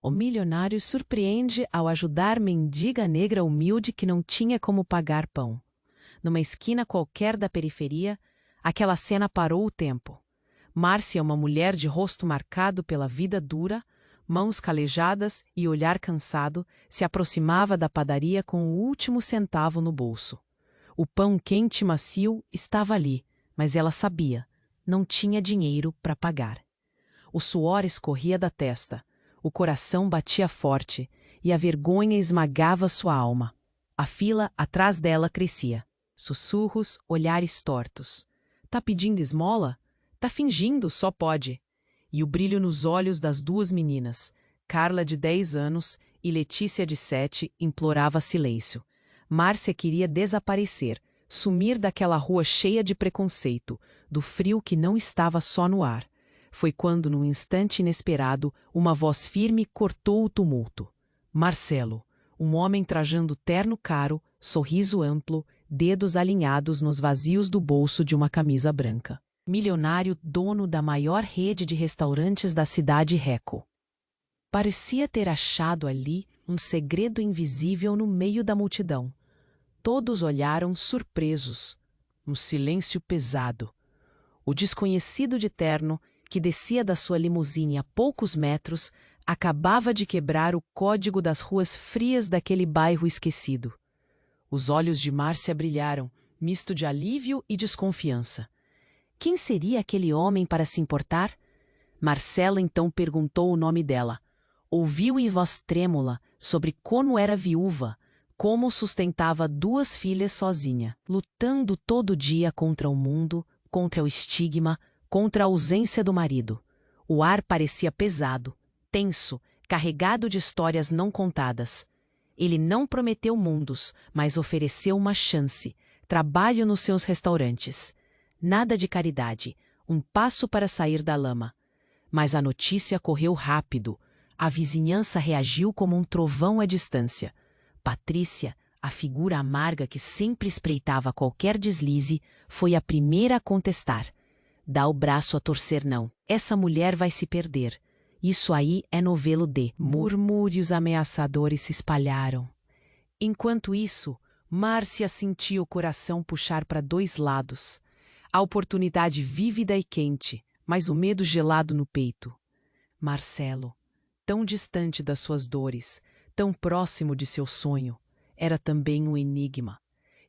O milionário surpreende ao ajudar mendiga negra humilde que não tinha como pagar pão. Numa esquina qualquer da periferia, aquela cena parou o tempo. Márcia, uma mulher de rosto marcado pela vida dura, mãos calejadas e olhar cansado, se aproximava da padaria com o último centavo no bolso. O pão quente e macio estava ali, mas ela sabia, não tinha dinheiro para pagar. O suor escorria da testa, o coração batia forte e a vergonha esmagava sua alma. A fila atrás dela crescia. Sussurros, olhares tortos. Tá pedindo esmola? Tá fingindo, só pode. E o brilho nos olhos das duas meninas, Carla de 10 anos e Letícia de 7, implorava silêncio. Márcia queria desaparecer, sumir daquela rua cheia de preconceito, do frio que não estava só no ar. Foi quando, num instante inesperado, uma voz firme cortou o tumulto. Marcelo, um homem trajando terno caro, sorriso amplo, dedos alinhados nos vazios do bolso de uma camisa branca. Milionário, dono da maior rede de restaurantes da cidade Reco. Parecia ter achado ali um segredo invisível no meio da multidão. Todos olharam surpresos. Um silêncio pesado. O desconhecido de terno, que descia da sua limusine a poucos metros, acabava de quebrar o código das ruas frias daquele bairro esquecido. Os olhos de Márcia brilharam, misto de alívio e desconfiança. Quem seria aquele homem para se importar? Marcelo então perguntou o nome dela. Ouviu em voz trêmula sobre como era viúva, como sustentava 2 filhas sozinha, lutando todo dia contra o mundo, contra o estigma, contra a ausência do marido. O ar parecia pesado, tenso, carregado de histórias não contadas. Ele não prometeu mundos, mas ofereceu uma chance, trabalho nos seus restaurantes. Nada de caridade, um passo para sair da lama. Mas a notícia correu rápido. A vizinhança reagiu como um trovão à distância. Patrícia, a figura amarga que sempre espreitava qualquer deslize, foi a primeira a contestar. Dá o braço a torcer não. Essa mulher vai se perder. Isso aí é novelo de... Murmúrios ameaçadores se espalharam. Enquanto isso, Márcia sentia o coração puxar para 2 lados. A oportunidade vívida e quente, mas o medo gelado no peito. Marcelo, tão distante das suas dores, tão próximo de seu sonho, era também um enigma.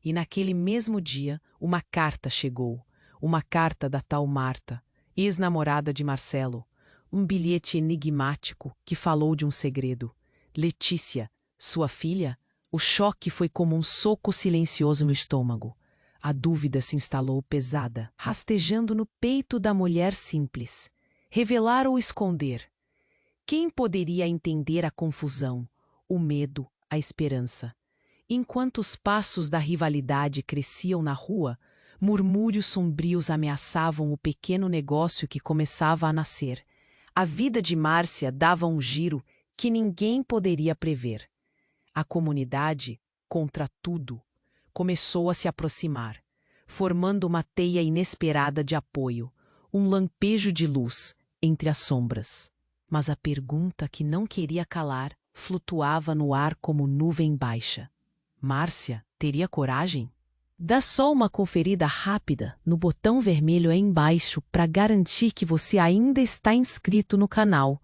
E naquele mesmo dia, uma carta chegou. Uma carta da tal Marta, ex-namorada de Marcelo. Um bilhete enigmático que falou de um segredo. Letícia, sua filha? O choque foi como um soco silencioso no estômago. A dúvida se instalou pesada, rastejando no peito da mulher simples. Revelar ou esconder? Quem poderia entender a confusão, o medo, a esperança? Enquanto os passos da rivalidade cresciam na rua, murmúrios sombrios ameaçavam o pequeno negócio que começava a nascer. A vida de Márcia dava um giro que ninguém poderia prever. A comunidade, contra tudo, começou a se aproximar, formando uma teia inesperada de apoio, um lampejo de luz entre as sombras. Mas a pergunta que não queria calar flutuava no ar como nuvem baixa. Márcia teria coragem? Dá só uma conferida rápida no botão vermelho aí embaixo para garantir que você ainda está inscrito no canal.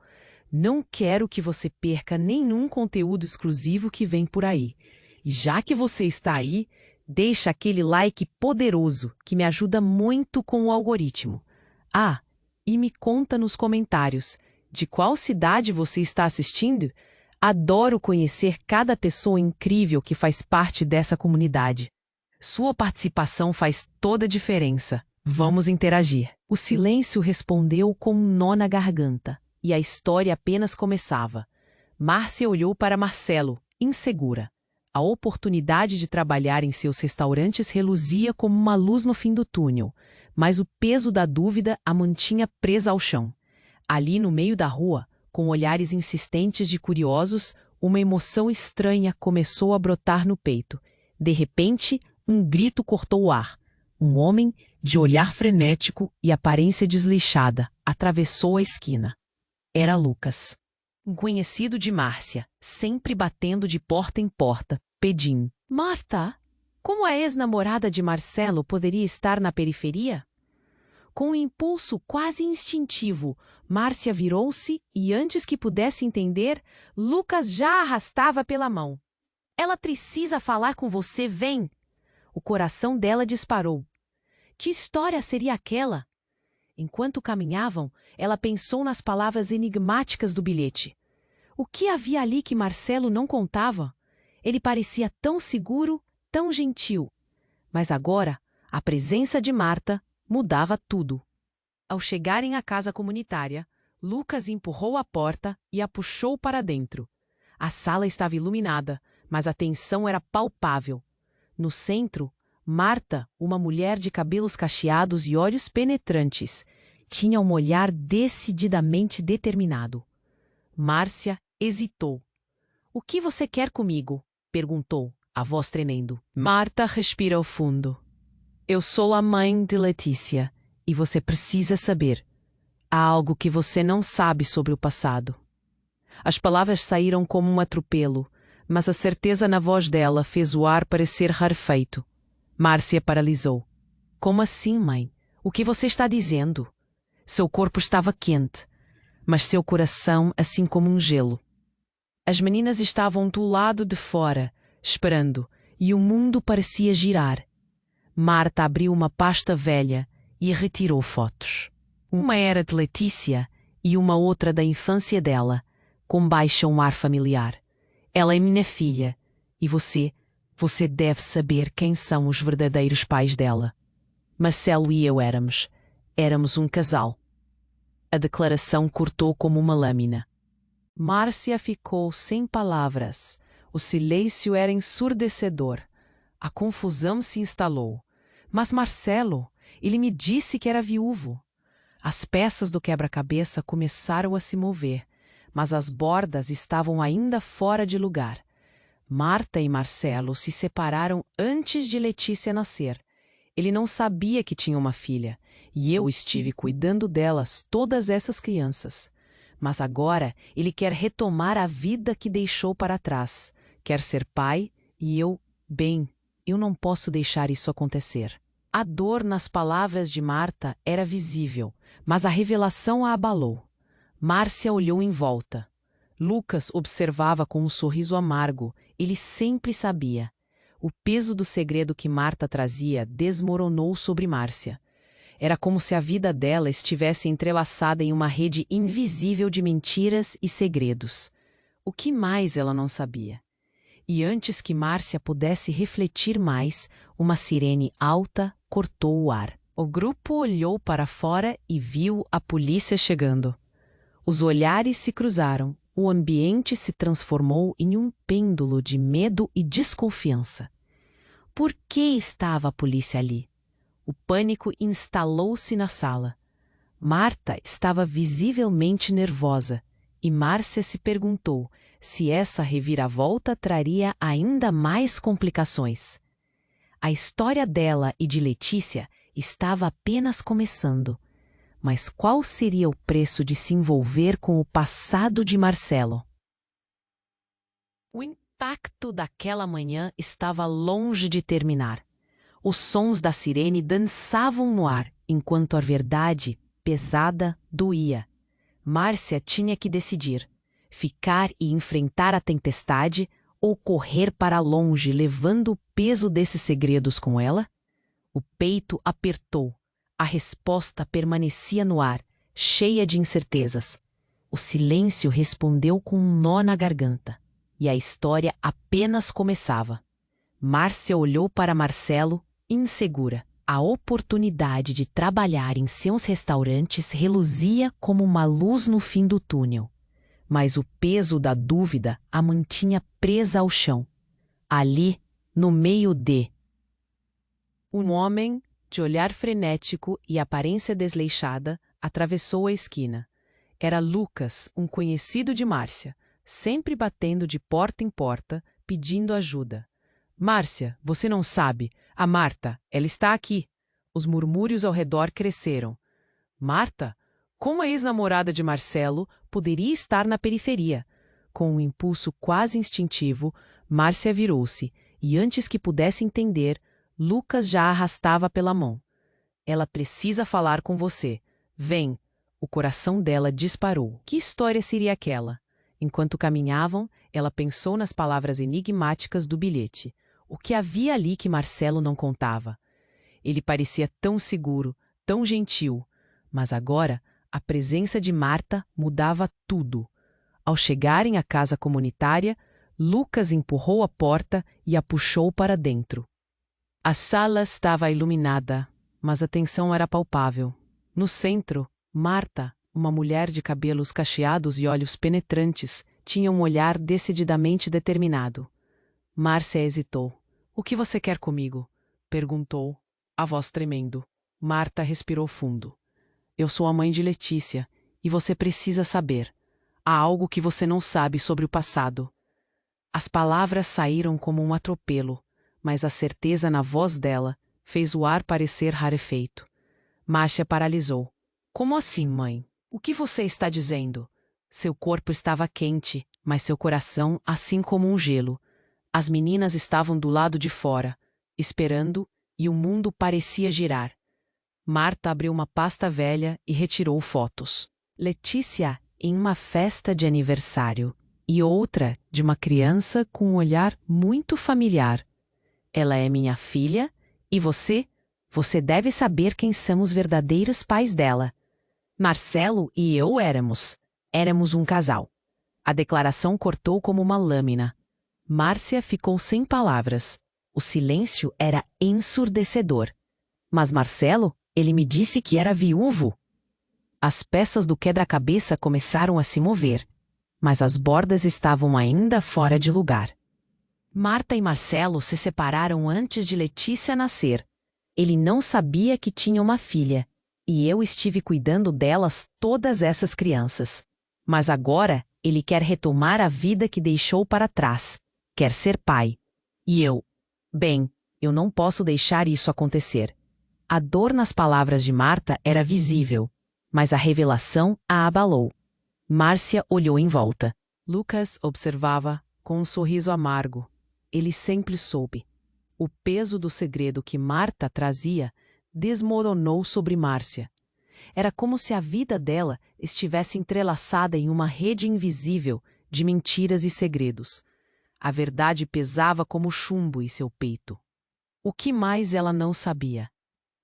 Não quero que você perca nenhum conteúdo exclusivo que vem por aí. E já que você está aí, deixa aquele like poderoso que me ajuda muito com o algoritmo. Ah, e me conta nos comentários de qual cidade você está assistindo. Adoro conhecer cada pessoa incrível que faz parte dessa comunidade. Sua participação faz toda a diferença. Vamos interagir. O silêncio respondeu com um nó na garganta, e a história apenas começava. Márcia olhou para Marcelo, insegura. A oportunidade de trabalhar em seus restaurantes reluzia como uma luz no fim do túnel, mas o peso da dúvida a mantinha presa ao chão. Ali no meio da rua, com olhares insistentes de curiosos, uma emoção estranha começou a brotar no peito. De repente, um grito cortou o ar. Um homem, de olhar frenético e aparência desleixada, atravessou a esquina. Era Lucas. um conhecido de Márcia, sempre batendo de porta em porta, pedindo: Marta, como a ex-namorada de Marcelo poderia estar na periferia? Com um impulso quase instintivo, Márcia virou-se e, antes que pudesse entender, Lucas já a arrastava pela mão. Ela precisa falar com você, vem! O coração dela disparou. Que história seria aquela? Enquanto caminhavam, ela pensou nas palavras enigmáticas do bilhete. O que havia ali que Marcelo não contava? Ele parecia tão seguro, tão gentil. Mas agora, a presença de Marta mudava tudo. Ao chegarem à casa comunitária, Lucas empurrou a porta e a puxou para dentro. A sala estava iluminada, mas a tensão era palpável. No centro, Marta, uma mulher de cabelos cacheados e olhos penetrantes, tinha um olhar decididamente determinado. Márcia hesitou. "O que você quer comigo?" perguntou, a voz tremendo. Marta respirou fundo. "Eu sou a mãe de Letícia e você precisa saber. Há algo que você não sabe sobre o passado." As palavras saíram como um atropelo, mas a certeza na voz dela fez o ar parecer rarefeito. Márcia paralisou. "Como assim, mãe? O que você está dizendo?" Seu corpo estava quente, mas seu coração assim como um gelo. As meninas estavam do lado de fora, esperando, e o mundo parecia girar. Marta abriu uma pasta velha e retirou fotos. Uma era de Letícia e uma outra da infância dela, com baixo um ar familiar. "Ela é minha filha, e você deve saber quem são os verdadeiros pais dela. Marcelo e eu éramos um casal." A declaração cortou como uma lâmina. Márcia ficou sem palavras. O silêncio era ensurdecedor. A confusão se instalou. "Mas Marcelo, ele me disse que era viúvo." As peças do quebra-cabeça começaram a se mover, mas as bordas estavam ainda fora de lugar. Marta e Marcelo se separaram antes de Letícia nascer. Ele não sabia que tinha uma filha, e eu estive cuidando delas, todas essas crianças. Mas agora ele quer retomar a vida que deixou para trás. Quer ser pai, e eu não posso deixar isso acontecer. A dor nas palavras de Marta era visível, mas a revelação a abalou. Márcia olhou em volta. Lucas observava com um sorriso amargo. Ele sempre sabia. O peso do segredo que Marta trazia desmoronou sobre Márcia. Era como se a vida dela estivesse entrelaçada em uma rede invisível de mentiras e segredos. O que mais ela não sabia? E antes que Márcia pudesse refletir mais, uma sirene alta cortou o ar. O grupo olhou para fora e viu a polícia chegando. Os olhares se cruzaram. O ambiente se transformou em um pêndulo de medo e desconfiança. Por que estava a polícia ali? O pânico instalou-se na sala. Marta estava visivelmente nervosa e Márcia se perguntou se essa reviravolta traria ainda mais complicações. A história dela e de Letícia estava apenas começando. Mas qual seria o preço de se envolver com o passado de Marcelo? O impacto daquela manhã estava longe de terminar. Os sons da sirene dançavam no ar, enquanto a verdade, pesada, doía. Márcia tinha que decidir: ficar e enfrentar a tempestade ou correr para longe, levando o peso desses segredos com ela? O peito apertou. A resposta permanecia no ar, cheia de incertezas. O silêncio respondeu com um nó na garganta. E a história apenas começava. Márcia olhou para Marcelo, insegura. A oportunidade de trabalhar em seus restaurantes reluzia como uma luz no fim do túnel. Mas o peso da dúvida a mantinha presa ao chão. Ali, no meio de... Um homem, de olhar frenético e aparência desleixada, atravessou a esquina. Era Lucas, um conhecido de Márcia, sempre batendo de porta em porta, pedindo ajuda. "Márcia, você não sabe. A Marta, ela está aqui." Os murmúrios ao redor cresceram. Marta? Como a ex-namorada de Marcelo poderia estar na periferia. Com um impulso quase instintivo, Márcia virou-se, e antes que pudesse entender, Lucas já a arrastava pela mão. Ela precisa falar com você. Vem. O coração dela disparou. Que história seria aquela? Enquanto caminhavam, ela pensou nas palavras enigmáticas do bilhete. O que havia ali que Marcelo não contava? Ele parecia tão seguro, tão gentil, mas agora a presença de Marta mudava tudo. Ao chegarem à casa comunitária, Lucas empurrou a porta e a puxou para dentro. A sala estava iluminada, mas a tensão era palpável. No centro, Marta, uma mulher de cabelos cacheados e olhos penetrantes, tinha um olhar decididamente determinado. Márcia hesitou. "O que você quer comigo?" perguntou, a voz tremendo. Marta respirou fundo. "Eu sou a mãe de Letícia, e você precisa saber. Há algo que você não sabe sobre o passado." As palavras saíram como um atropelo, mas a certeza na voz dela fez o ar parecer rarefeito. Márcia paralisou. "Como assim, mãe? O que você está dizendo?" Seu corpo estava quente, mas seu coração assim como um gelo. As meninas estavam do lado de fora, esperando, e o mundo parecia girar. Marta abriu uma pasta velha e retirou fotos. Letícia em uma festa de aniversário e outra de uma criança com um olhar muito familiar. "Ela é minha filha e você deve saber quem são os verdadeiros pais dela. Marcelo e eu éramos um casal." A declaração cortou como uma lâmina. Márcia ficou sem palavras. O silêncio era ensurdecedor. "Mas Marcelo, ele me disse que era viúvo." As peças do quebra-cabeça começaram a se mover, mas as bordas estavam ainda fora de lugar. Marta e Marcelo se separaram antes de Letícia nascer. Ele não sabia que tinha uma filha, e eu estive cuidando delas todas essas crianças. Mas agora ele quer retomar a vida que deixou para trás. Quer ser pai. E eu não posso deixar isso acontecer. A dor nas palavras de Marta era visível, mas a revelação a abalou. Márcia olhou em volta. Lucas observava com um sorriso amargo. Ele sempre soube. O peso do segredo que Marta trazia desmoronou sobre Márcia. Era como se a vida dela estivesse entrelaçada em uma rede invisível de mentiras e segredos. A verdade pesava como chumbo em seu peito. O que mais ela não sabia?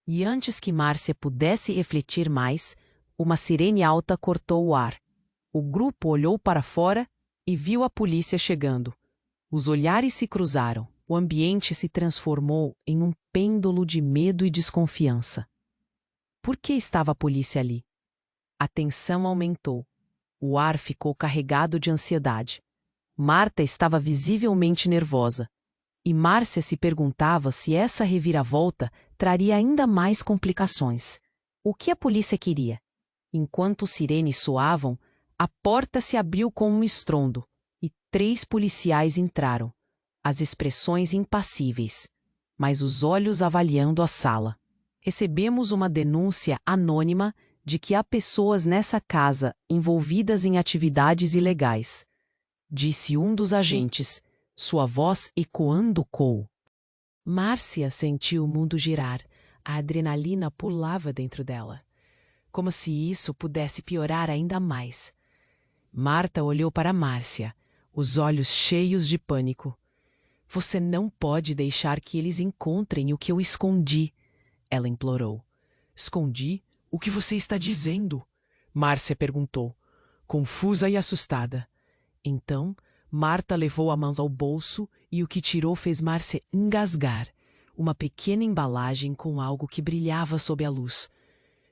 E antes que Márcia pudesse refletir mais, uma sirene alta cortou o ar. O grupo olhou para fora e viu a polícia chegando. Os olhares se cruzaram. O ambiente se transformou em um pêndulo de medo e desconfiança. Por que estava a polícia ali? A tensão aumentou. O ar ficou carregado de ansiedade. Marta estava visivelmente nervosa. E Márcia se perguntava se essa reviravolta traria ainda mais complicações. O que a polícia queria? Enquanto os sirenes soavam, a porta se abriu com um estrondo e 3 policiais entraram, as expressões impassíveis, mas os olhos avaliando a sala. "Recebemos uma denúncia anônima de que há pessoas nessa casa envolvidas em atividades ilegais", disse um dos agentes, sua voz ecoando cool. Márcia sentiu o mundo girar. A adrenalina pulava dentro dela, como se isso pudesse piorar ainda mais. Marta olhou para Márcia, os olhos cheios de pânico. "Você não pode deixar que eles encontrem o que eu escondi", ela implorou. "Escondi? O que você está dizendo?" Márcia perguntou, confusa e assustada. Então, Marta levou a mão ao bolso e o que tirou fez Márcia engasgar. Uma pequena embalagem com algo que brilhava sob a luz.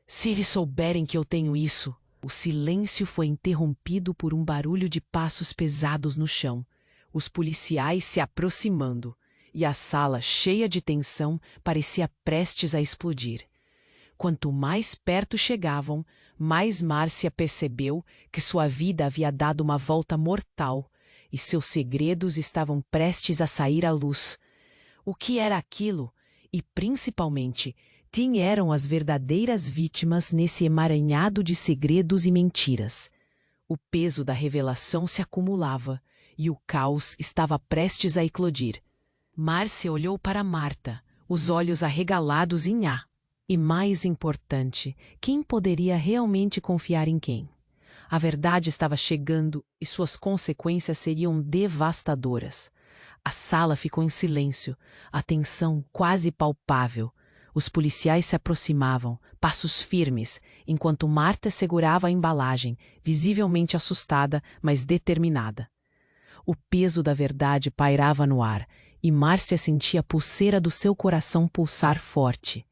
"Se eles souberem que eu tenho isso..." O silêncio foi interrompido por um barulho de passos pesados no chão, os policiais se aproximando, e a sala, cheia de tensão, parecia prestes a explodir. Quanto mais perto chegavam, mais Márcia percebeu que sua vida havia dado uma volta mortal e seus segredos estavam prestes a sair à luz. O que era aquilo? E, principalmente, quem eram as verdadeiras vítimas nesse emaranhado de segredos e mentiras? O peso da revelação se acumulava e o caos estava prestes a eclodir. Márcia olhou para Marta, os olhos arregalados em A. E mais importante, quem poderia realmente confiar em quem? A verdade estava chegando e suas consequências seriam devastadoras. A sala ficou em silêncio, a tensão quase palpável. Os policiais se aproximavam, passos firmes, enquanto Marta segurava a embalagem, visivelmente assustada, mas determinada. O peso da verdade pairava no ar, e Márcia sentia a pulseira do seu coração pulsar forte.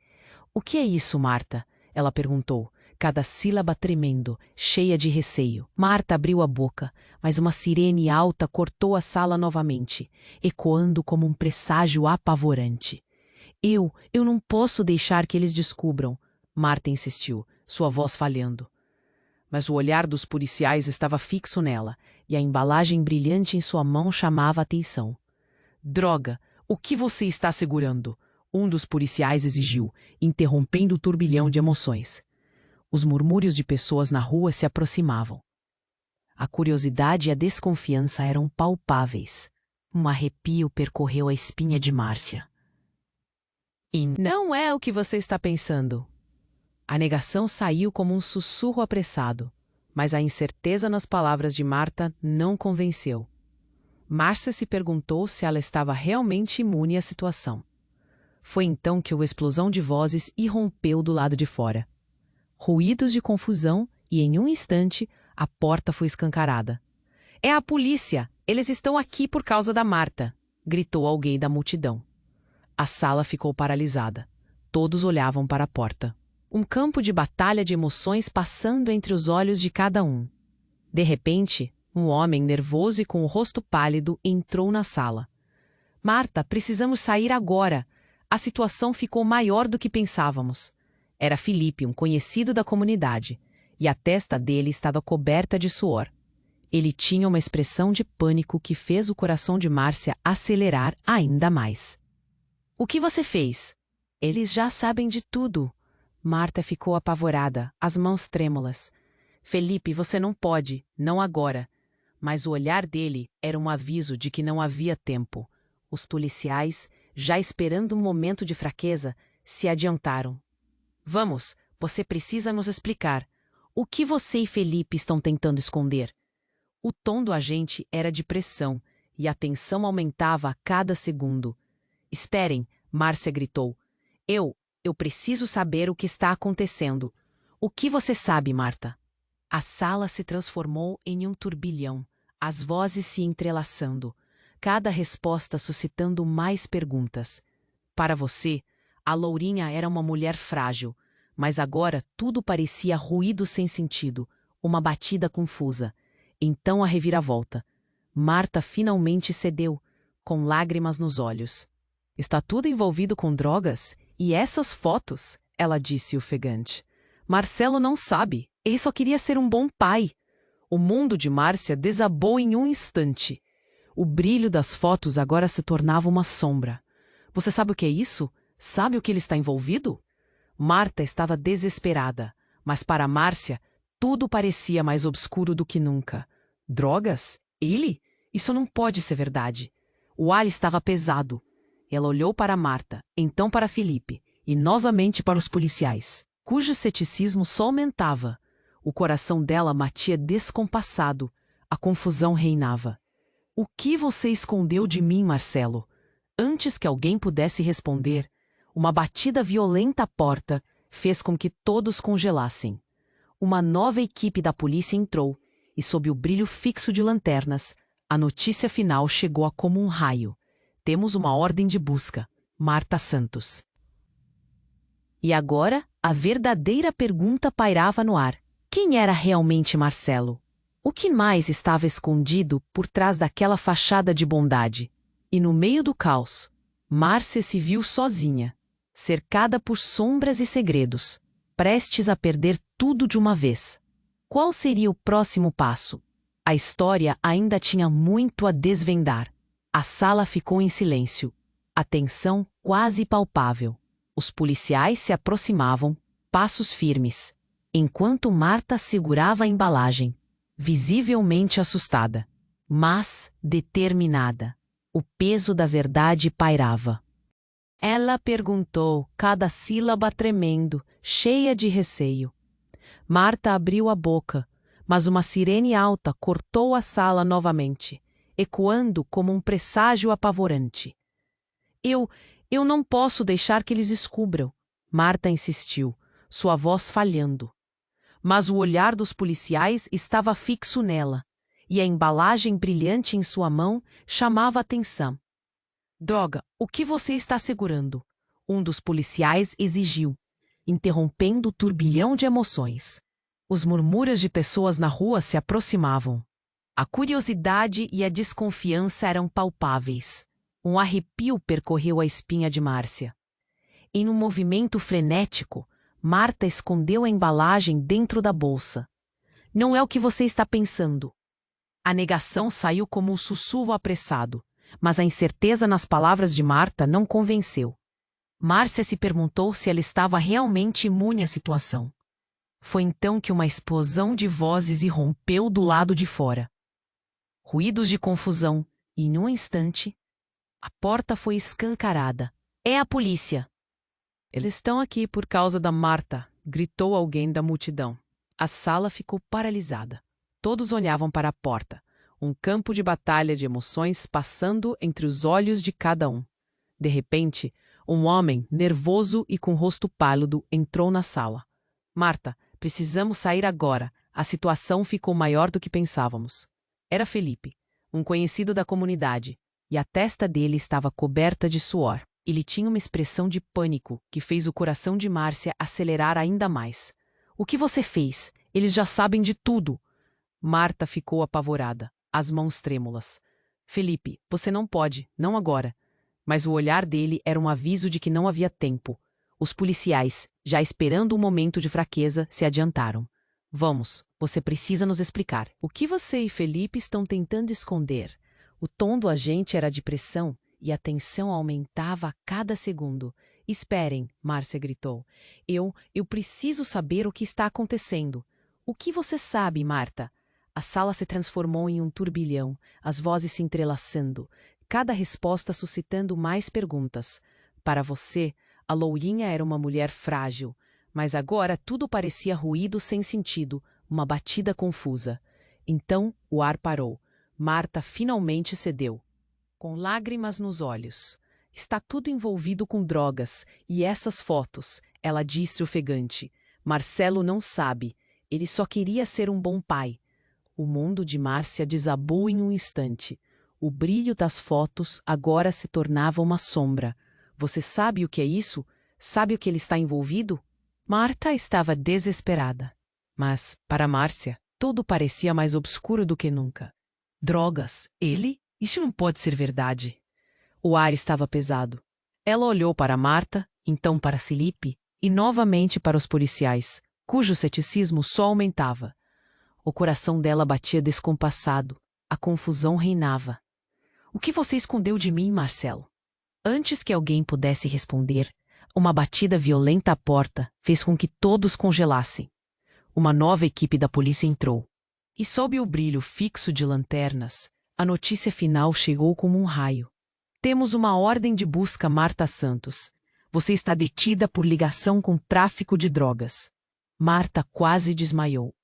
"O que é isso, Marta?" ela perguntou, cada sílaba tremendo, cheia de receio. Marta abriu a boca, mas uma sirene alta cortou a sala novamente, ecoando como um presságio apavorante. Eu não posso deixar que eles descubram", Marta insistiu, sua voz falhando. Mas o olhar dos policiais estava fixo nela, e a embalagem brilhante em sua mão chamava a atenção. "Droga, o que você está segurando?" Um dos policiais exigiu, interrompendo o turbilhão de emoções. Os murmúrios de pessoas na rua se aproximavam. A curiosidade e a desconfiança eram palpáveis. Um arrepio percorreu a espinha de Márcia. "E não é o que você está pensando." A negação saiu como um sussurro apressado, mas a incerteza nas palavras de Marta não convenceu. Márcia se perguntou se ela estava realmente imune à situação. Foi então que uma explosão de vozes irrompeu do lado de fora. Ruídos de confusão e, em um instante, a porta foi escancarada. "É a polícia! Eles estão aqui por causa da Marta!" gritou alguém da multidão. A sala ficou paralisada. Todos olhavam para a porta. Um campo de batalha de emoções passando entre os olhos de cada um. De repente, um homem nervoso e com o rosto pálido entrou na sala. "Marta, precisamos sair agora. A situação ficou maior do que pensávamos." Era Felipe, um conhecido da comunidade, e a testa dele estava coberta de suor. Ele tinha uma expressão de pânico que fez o coração de Márcia acelerar ainda mais. "O que você fez?" "Eles já sabem de tudo." Marta ficou apavorada, as mãos trêmulas. "Felipe, você não pode, não agora." Mas o olhar dele era um aviso de que não havia tempo. Os policiais, já esperando um momento de fraqueza, se adiantaram. "Vamos, você precisa nos explicar. O que você e Felipe estão tentando esconder?" O tom do agente era de pressão, e a tensão aumentava a cada segundo. "Esperem", Márcia gritou. Eu preciso saber o que está acontecendo." "O que você sabe, Marta?" A sala se transformou em um turbilhão, as vozes se entrelaçando, cada resposta suscitando mais perguntas. Para você, a Lourinha era uma mulher frágil, mas agora tudo parecia ruído sem sentido, uma batida confusa. Então a reviravolta. Marta finalmente cedeu, com lágrimas nos olhos. "Está tudo envolvido com drogas? E essas fotos?" ela disse ofegante. "Marcelo não sabe. Ele só queria ser um bom pai." O mundo de Márcia desabou em um instante. O brilho das fotos agora se tornava uma sombra. "Você sabe o que é isso? Sabe o que ele está envolvido?" Marta estava desesperada, mas para Márcia, tudo parecia mais obscuro do que nunca. "Drogas? Ele? Isso não pode ser verdade." O ar estava pesado. Ela olhou para Marta, então para Felipe, e novamente para os policiais, cujo ceticismo só aumentava. O coração dela batia descompassado. A confusão reinava. "O que você escondeu de mim, Marcelo?" Antes que alguém pudesse responder, uma batida violenta à porta fez com que todos congelassem. Uma nova equipe da polícia entrou, e sob o brilho fixo de lanternas, a notícia final chegou como um raio. "Temos uma ordem de busca. Marta Santos." E agora, a verdadeira pergunta pairava no ar. Quem era realmente Marcelo? O que mais estava escondido por trás daquela fachada de bondade? E no meio do caos, Márcia se viu sozinha, cercada por sombras e segredos, prestes a perder tudo de uma vez. Qual seria o próximo passo? A história ainda tinha muito a desvendar. A sala ficou em silêncio, a tensão quase palpável. Os policiais se aproximavam, passos firmes, enquanto Marta segurava a embalagem. visivelmente assustada, mas determinada. O peso da verdade pairava. Ela perguntou, cada sílaba tremendo, cheia de receio. Marta abriu a boca, mas uma sirene alta cortou a sala novamente, ecoando como um presságio apavorante. Eu não posso deixar que eles descubram, Marta insistiu, sua voz falhando. Mas o olhar dos policiais estava fixo nela, e a embalagem brilhante em sua mão chamava a atenção. Droga, o que você está segurando? Um dos policiais exigiu, interrompendo o turbilhão de emoções. Os murmúrios de pessoas na rua se aproximavam. A curiosidade e a desconfiança eram palpáveis. Um arrepio percorreu a espinha de Márcia. Em um movimento frenético, Marta escondeu a embalagem dentro da bolsa. Não é o que você está pensando. A negação saiu como um sussurro apressado, mas a incerteza nas palavras de Marta não convenceu. Márcia se perguntou se ela estava realmente imune à situação. Foi então que uma explosão de vozes irrompeu do lado de fora. Ruídos de confusão, e em um instante, a porta foi escancarada. É a polícia! Eles estão aqui por causa da Marta, gritou alguém da multidão. A sala ficou paralisada. Todos olhavam para a porta, um campo de batalha de emoções passando entre os olhos de cada um. De repente, um homem, nervoso e com rosto pálido, entrou na sala. Marta, precisamos sair agora. A situação ficou maior do que pensávamos. Era Felipe, um conhecido da comunidade, e a testa dele estava coberta de suor. Ele tinha uma expressão de pânico que fez o coração de Márcia acelerar ainda mais. O que você fez? Eles já sabem de tudo. Marta ficou apavorada, as mãos trêmulas. Felipe, você não pode, não agora. Mas o olhar dele era um aviso de que não havia tempo. Os policiais, já esperando um momento de fraqueza, se adiantaram. Vamos, você precisa nos explicar. O que você e Felipe estão tentando esconder? O tom do agente era de pressão e a tensão aumentava a cada segundo. Esperem, Márcia gritou. Eu preciso saber o que está acontecendo. O que você sabe, Marta? A sala se transformou em um turbilhão, as vozes se entrelaçando, cada resposta suscitando mais perguntas. Para você, a lourinha era uma mulher frágil, mas agora tudo parecia ruído sem sentido, uma batida confusa. Então o ar parou. Marta finalmente cedeu. Com lágrimas nos olhos. Está tudo envolvido com drogas, e essas fotos, ela disse ofegante. Marcelo não sabe, ele só queria ser um bom pai. O mundo de Márcia desabou em um instante. O brilho das fotos agora se tornava uma sombra. Você sabe o que é isso? Sabe o que ele está envolvido? Marta estava desesperada. Mas, para Márcia, tudo parecia mais obscuro do que nunca. Drogas? Ele? Isso não pode ser verdade. O ar estava pesado. Ela olhou para Marta, então para Felipe, e novamente para os policiais, cujo ceticismo só aumentava. O coração dela batia descompassado. A confusão reinava. O que você escondeu de mim, Marcelo? Antes que alguém pudesse responder, uma batida violenta à porta fez com que todos congelassem. Uma nova equipe da polícia entrou. E sob o brilho fixo de lanternas, a notícia final chegou como um raio. Temos uma ordem de busca, Marta Santos. Você está detida por ligação com tráfico de drogas. Marta quase desmaiou.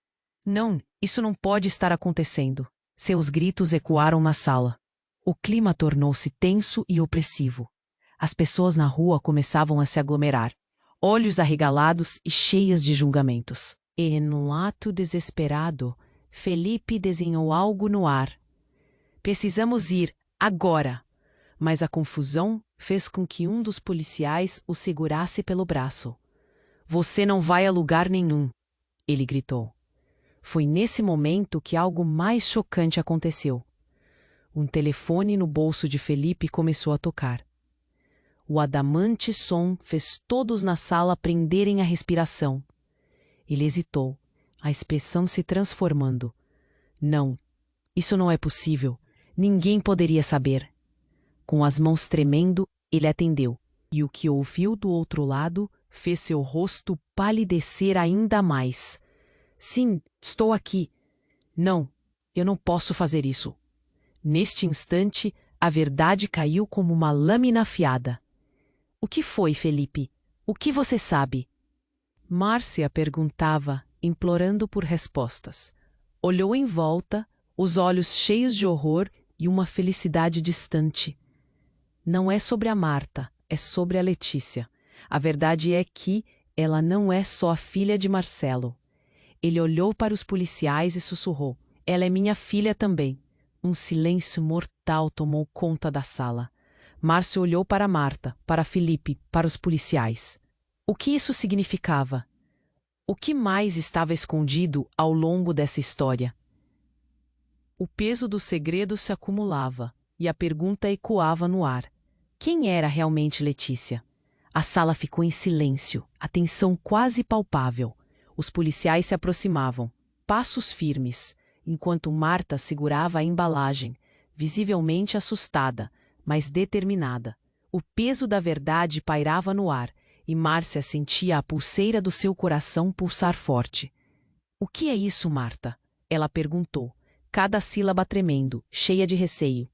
Não, isso não pode estar acontecendo. Seus gritos ecoaram na sala. O clima tornou-se tenso e opressivo. As pessoas na rua começavam a se aglomerar, olhos arregalados e cheias de julgamentos. E, num ato desesperado, Felipe desenhou algo no ar. Precisamos ir, agora! Mas a confusão fez com que um dos policiais o segurasse pelo braço. Você não vai a lugar nenhum, ele gritou. Foi nesse momento que algo mais chocante aconteceu. Um telefone no bolso de Felipe começou a tocar. O adamante som fez todos na sala prenderem a respiração. Ele hesitou, a expressão se transformando. Não, isso não é possível. Ninguém poderia saber. Com as mãos tremendo, ele atendeu, e o que ouviu do outro lado fez seu rosto palidecer ainda mais. Sim, estou aqui. Não, eu não posso fazer isso. Neste instante, a verdade caiu como uma lâmina afiada. O que foi, Felipe? O que você sabe? Márcia perguntava, implorando por respostas. Olhou em volta, os olhos cheios de horror e uma felicidade distante. Não é sobre a Marta, é sobre a Letícia. A verdade é que ela não é só a filha de Marcelo. Ele olhou para os policiais e sussurrou: ela é minha filha também. Um silêncio mortal tomou conta da sala. Márcio olhou para Marta, para Felipe, para os policiais. O que isso significava? O que mais estava escondido ao longo dessa história? O peso do segredo se acumulava, e a pergunta ecoava no ar. Quem era realmente Letícia? A sala ficou em silêncio, a tensão quase palpável. Os policiais se aproximavam, passos firmes, enquanto Marta segurava a embalagem, visivelmente assustada, mas determinada. O peso da verdade pairava no ar, e Márcia sentia a pulseira do seu coração pulsar forte. O que é isso, Marta? Ela perguntou, cada sílaba tremendo, cheia de receio.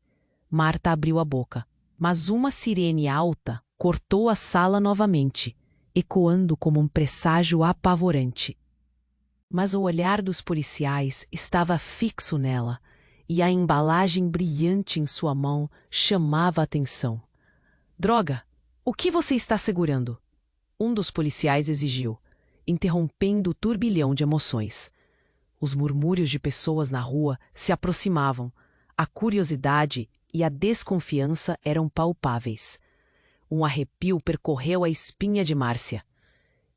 Marta abriu a boca, mas uma sirene alta cortou a sala novamente, ecoando como um presságio apavorante. Mas o olhar dos policiais estava fixo nela, e a embalagem brilhante em sua mão chamava a atenção. Droga! O que você está segurando? Um dos policiais exigiu, interrompendo o turbilhão de emoções. Os murmúrios de pessoas na rua se aproximavam. A curiosidade e a desconfiança eram palpáveis. Um arrepio percorreu a espinha de Márcia.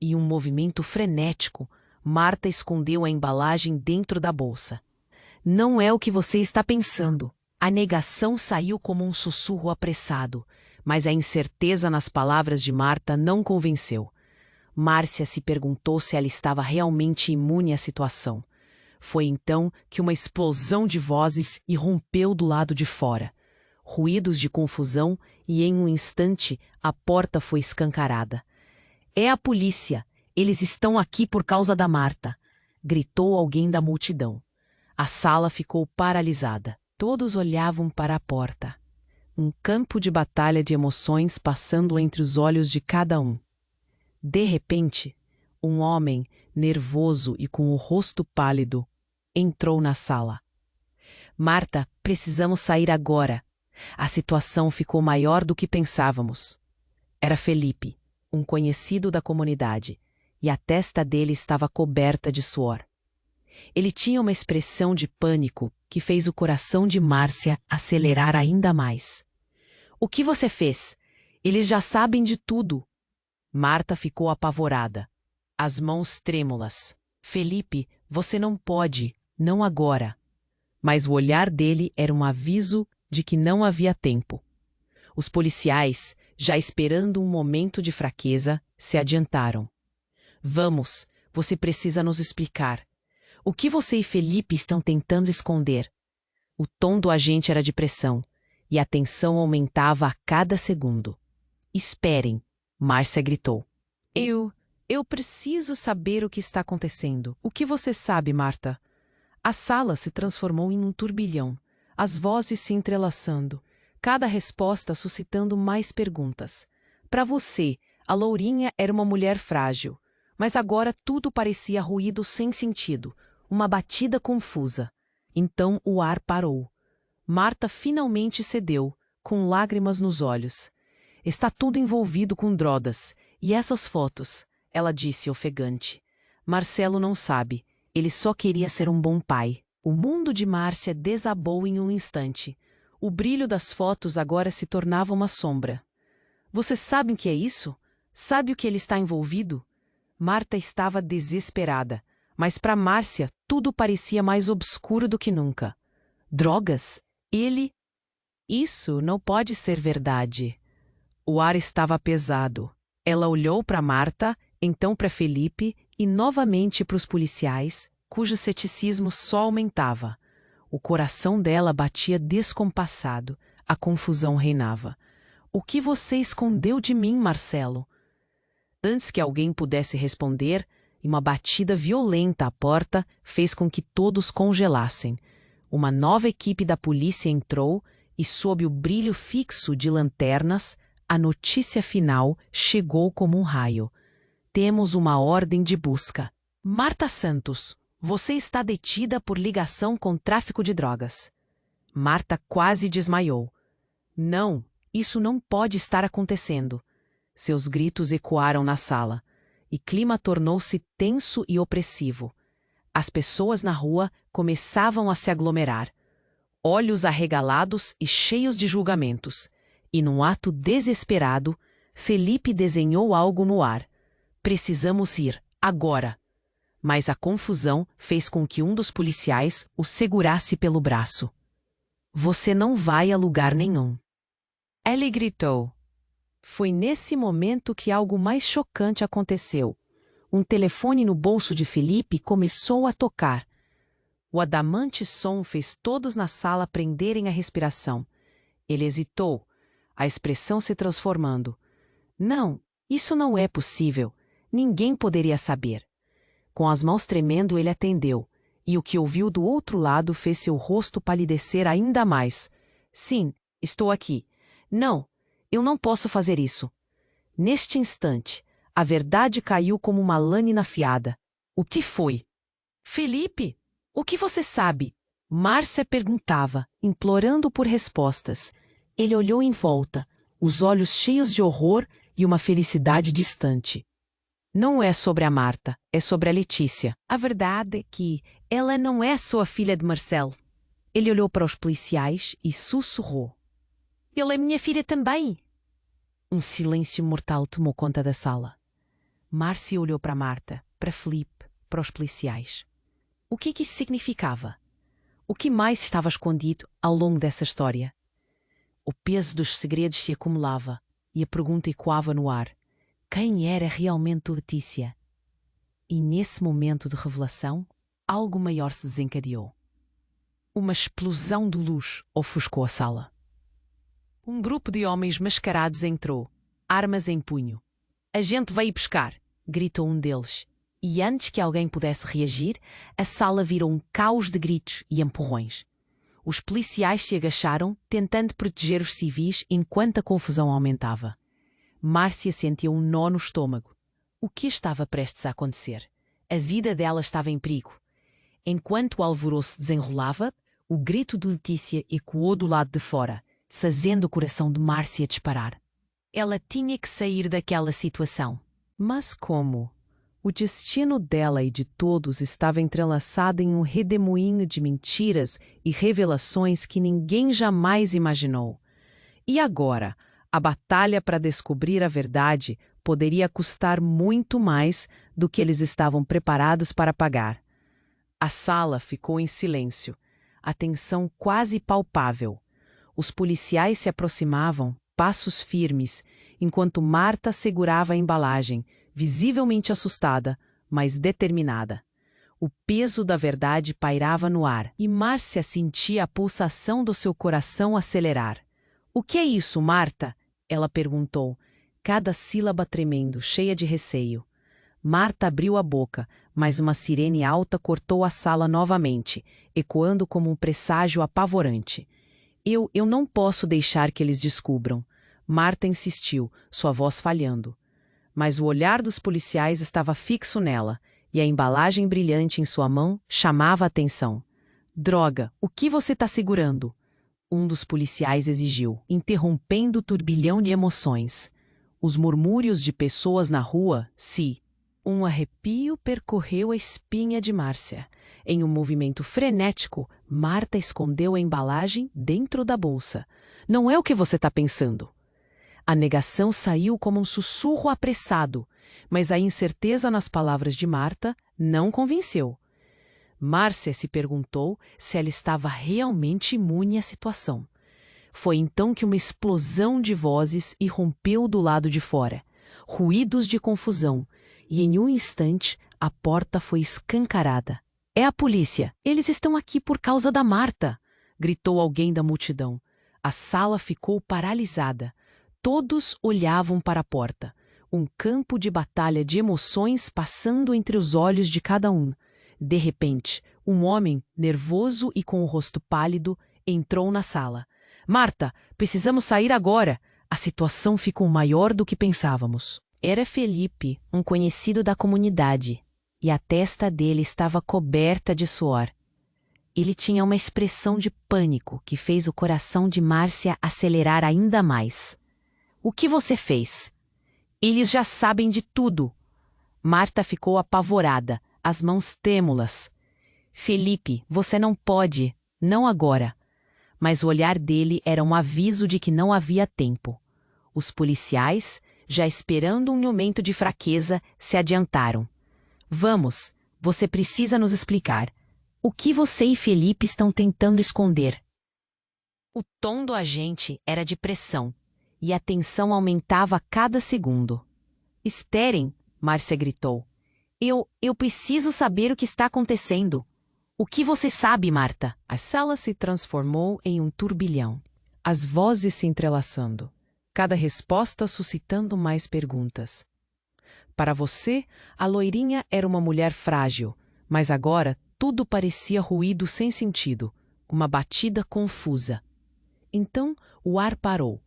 E um movimento frenético, Marta escondeu a embalagem dentro da bolsa. Não é o que você está pensando. A negação saiu como um sussurro apressado, mas a incerteza nas palavras de Marta não convenceu. Márcia se perguntou se ela estava realmente imune à situação. Foi então que uma explosão de vozes irrompeu do lado de fora. Ruídos de confusão e, em um instante, a porta foi escancarada. É a polícia! Eles estão aqui por causa da Marta! Gritou alguém da multidão. A sala ficou paralisada. Todos olhavam para a porta. Um campo de batalha de emoções passando entre os olhos de cada um. De repente, um homem, nervoso e com o rosto pálido, entrou na sala. Marta, precisamos sair agora. A situação ficou maior do que pensávamos. Era Felipe, um conhecido da comunidade, e a testa dele estava coberta de suor. Ele tinha uma expressão de pânico que fez o coração de Márcia acelerar ainda mais. O que você fez? Eles já sabem de tudo. Marta ficou apavorada, as mãos trêmulas. Felipe, você não pode, não agora. Mas o olhar dele era um aviso de que não havia tempo. Os policiais, já esperando um momento de fraqueza, se adiantaram. Vamos, você precisa nos explicar. O que você e Felipe estão tentando esconder? O tom do agente era de pressão, e a tensão aumentava a cada segundo. Esperem, Márcia gritou. Eu preciso saber o que está acontecendo. O que você sabe, Marta? A sala se transformou em um turbilhão, as vozes se entrelaçando, cada resposta suscitando mais perguntas. Para você, a lourinha era uma mulher frágil, mas agora tudo parecia ruído sem sentido, uma batida confusa. Então o ar parou. Marta finalmente cedeu, com lágrimas nos olhos. Está tudo envolvido com drogas. E essas fotos? Ela disse ofegante. Marcelo não sabe. Ele só queria ser um bom pai. O mundo de Márcia desabou em um instante. O brilho das fotos agora se tornava uma sombra. Você sabe o que é isso? Sabe o que ele está envolvido? Marta estava desesperada, mas para Márcia tudo parecia mais obscuro do que nunca. Drogas? Ele? Isso não pode ser verdade. O ar estava pesado. Ela olhou para Marta, então para Felipe e novamente para os policiais, cujo ceticismo só aumentava. O coração dela batia descompassado, a confusão reinava. O que você escondeu de mim, Marcelo? Antes que alguém pudesse responder, e uma batida violenta à porta fez com que todos congelassem. Uma nova equipe da polícia entrou e, sob o brilho fixo de lanternas, a notícia final chegou como um raio. Temos uma ordem de busca. Marta Santos, você está detida por ligação com tráfico de drogas. Marta quase desmaiou. Não, isso não pode estar acontecendo. Seus gritos ecoaram na sala, e clima tornou-se tenso e opressivo. As pessoas na rua começavam a se aglomerar, olhos arregalados e cheios de julgamentos, e num ato desesperado, Felipe desenhou algo no ar. Precisamos ir, agora! Mas a confusão fez com que um dos policiais o segurasse pelo braço. Você não vai a lugar nenhum. Ele gritou. Foi nesse momento que algo mais chocante aconteceu. Um telefone no bolso de Felipe começou a tocar. O adamante som fez todos na sala prenderem a respiração. Ele hesitou, a expressão se transformando. Não, isso não é possível. Ninguém poderia saber. Com as mãos tremendo, ele atendeu, e o que ouviu do outro lado fez seu rosto palidecer ainda mais. Sim, estou aqui. Não, eu não posso fazer isso. Neste instante, a verdade caiu como uma lâmina afiada. O que foi? Felipe, o que você sabe? Márcia perguntava, implorando por respostas. Ele olhou em volta, os olhos cheios de horror e uma felicidade distante. Não é sobre a Marta, é sobre a Letícia. A verdade é que ela não é sua filha de Marcelo. Ele olhou para os policiais e sussurrou. Ele é minha filha também. Um silêncio mortal tomou conta da sala. Márcia olhou para Marta, para Felipe, para os policiais. O que isso significava? O que mais estava escondido ao longo dessa história? O peso dos segredos se acumulava e a pergunta ecoava no ar. Quem era realmente Letícia? E nesse momento de revelação, algo maior se desencadeou. Uma explosão de luz ofuscou a sala. Um grupo de homens mascarados entrou, armas em punho. A gente veio pescar, gritou um deles. E antes que alguém pudesse reagir, a sala virou um caos de gritos e empurrões. Os policiais se agacharam, tentando proteger os civis enquanto a confusão aumentava. Márcia sentiu um nó no estômago. O que estava prestes a acontecer? A vida dela estava em perigo. Enquanto o alvoroço se desenrolava, o grito de Letícia ecoou do lado de fora, fazendo o coração de Márcia disparar. Ela tinha que sair daquela situação. Mas como? O destino dela e de todos estava entrelaçado em um redemoinho de mentiras e revelações que ninguém jamais imaginou. E agora, a batalha para descobrir a verdade poderia custar muito mais do que eles estavam preparados para pagar. A sala ficou em silêncio, a tensão quase palpável. Os policiais se aproximavam, passos firmes, enquanto Marta segurava a embalagem, visivelmente assustada, mas determinada. O peso da verdade pairava no ar e Márcia sentia a pulsação do seu coração acelerar. O que é isso, Marta? Ela perguntou, cada sílaba tremendo, cheia de receio. Marta abriu a boca, mas uma sirene alta cortou a sala novamente, ecoando como um presságio apavorante. Eu não posso deixar que eles descubram. Marta insistiu, sua voz falhando. Mas o olhar dos policiais estava fixo nela, e a embalagem brilhante em sua mão chamava a atenção. Droga, o que você está segurando? Um dos policiais exigiu, interrompendo o turbilhão de emoções. Os murmúrios de pessoas na rua, Um arrepio percorreu a espinha de Márcia. Em um movimento frenético, Marta escondeu a embalagem dentro da bolsa. Não é o que você está pensando. A negação saiu como um sussurro apressado, mas a incerteza nas palavras de Marta não convenceu. Márcia se perguntou se ela estava realmente imune à situação. Foi então que uma explosão de vozes irrompeu do lado de fora. Ruídos de confusão, e em um instante a porta foi escancarada. É a polícia! Eles estão aqui por causa da Marta! Gritou alguém da multidão. A sala ficou paralisada. Todos olhavam para a porta. Um campo de batalha de emoções passando entre os olhos de cada um. De repente, um homem, nervoso e com o rosto pálido, entrou na sala. Marta, precisamos sair agora. A situação ficou maior do que pensávamos. Era Felipe, um conhecido da comunidade, e a testa dele estava coberta de suor. Ele tinha uma expressão de pânico que fez o coração de Márcia acelerar ainda mais. O que você fez? Eles já sabem de tudo. Marta ficou apavorada, as mãos trêmulas. Felipe, você não pode, não agora. Mas o olhar dele era um aviso de que não havia tempo. Os policiais, já esperando um momento de fraqueza, se adiantaram. Vamos, você precisa nos explicar. O que você e Felipe estão tentando esconder? O tom do agente era de pressão, e a tensão aumentava a cada segundo. Esperem, Márcia gritou. Eu preciso saber o que está acontecendo. O que você sabe, Marta? A sala se transformou em um turbilhão. As vozes se entrelaçando, cada resposta suscitando mais perguntas. Para você, a loirinha era uma mulher frágil, mas agora tudo parecia ruído sem sentido, uma batida confusa. Então o ar parou.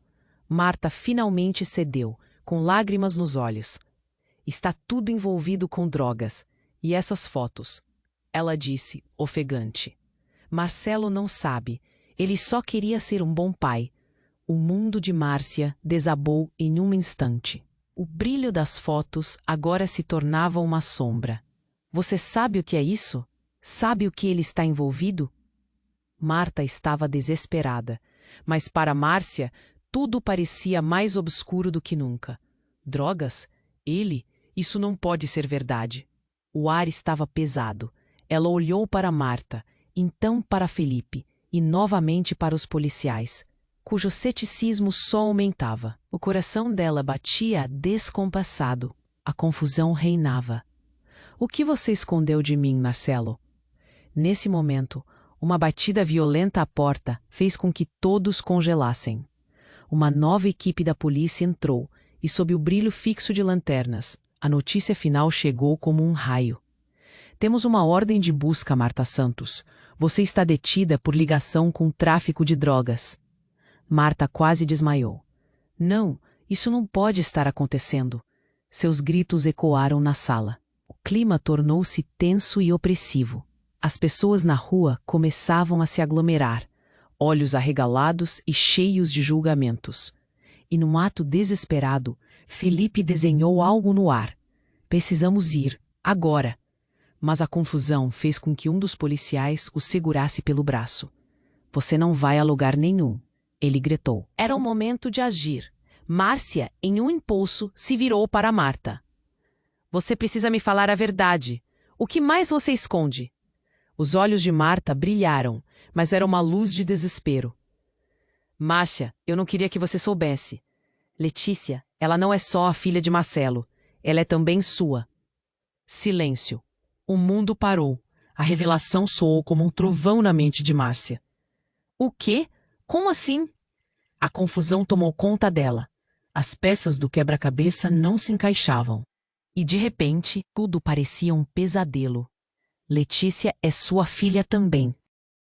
Marta finalmente cedeu, com lágrimas nos olhos. Está tudo envolvido com drogas. E essas fotos? Ela disse, ofegante. Marcelo não sabe. Ele só queria ser um bom pai. O mundo de Márcia desabou em um instante. O brilho das fotos agora se tornava uma sombra. Você sabe o que é isso? Sabe o que ele está envolvido? Marta estava desesperada, mas para Márcia tudo parecia mais obscuro do que nunca. Drogas? Ele? Isso não pode ser verdade. O ar estava pesado. Ela olhou para Marta, então para Felipe e novamente para os policiais, cujo ceticismo só aumentava. O coração dela batia descompassado. A confusão reinava. O que você escondeu de mim, Marcelo? Nesse momento, uma batida violenta à porta fez com que todos congelassem. Uma nova equipe da polícia entrou e, sob o brilho fixo de lanternas, a notícia final chegou como um raio. Temos uma ordem de busca, Marta Santos. Você está detida por ligação com o tráfico de drogas. Marta quase desmaiou. Não, isso não pode estar acontecendo. Seus gritos ecoaram na sala. O clima tornou-se tenso e opressivo. As pessoas na rua começavam a se aglomerar, olhos arregalados e cheios de julgamentos. E num ato desesperado, Felipe desenhou algo no ar. Precisamos ir, agora. Mas a confusão fez com que um dos policiais o segurasse pelo braço. Você não vai a lugar nenhum, ele gritou. Era o momento de agir. Márcia, em um impulso, se virou para Marta. Você precisa me falar a verdade. O que mais você esconde? Os olhos de Marta brilharam, mas era uma luz de desespero. Márcia, eu não queria que você soubesse. Letícia, ela não é só a filha de Marcelo. Ela é também sua. Silêncio. O mundo parou. A revelação soou como um trovão na mente de Márcia. O quê? Como assim? A confusão tomou conta dela. As peças do quebra-cabeça não se encaixavam. E de repente, tudo parecia um pesadelo. Letícia é sua filha também.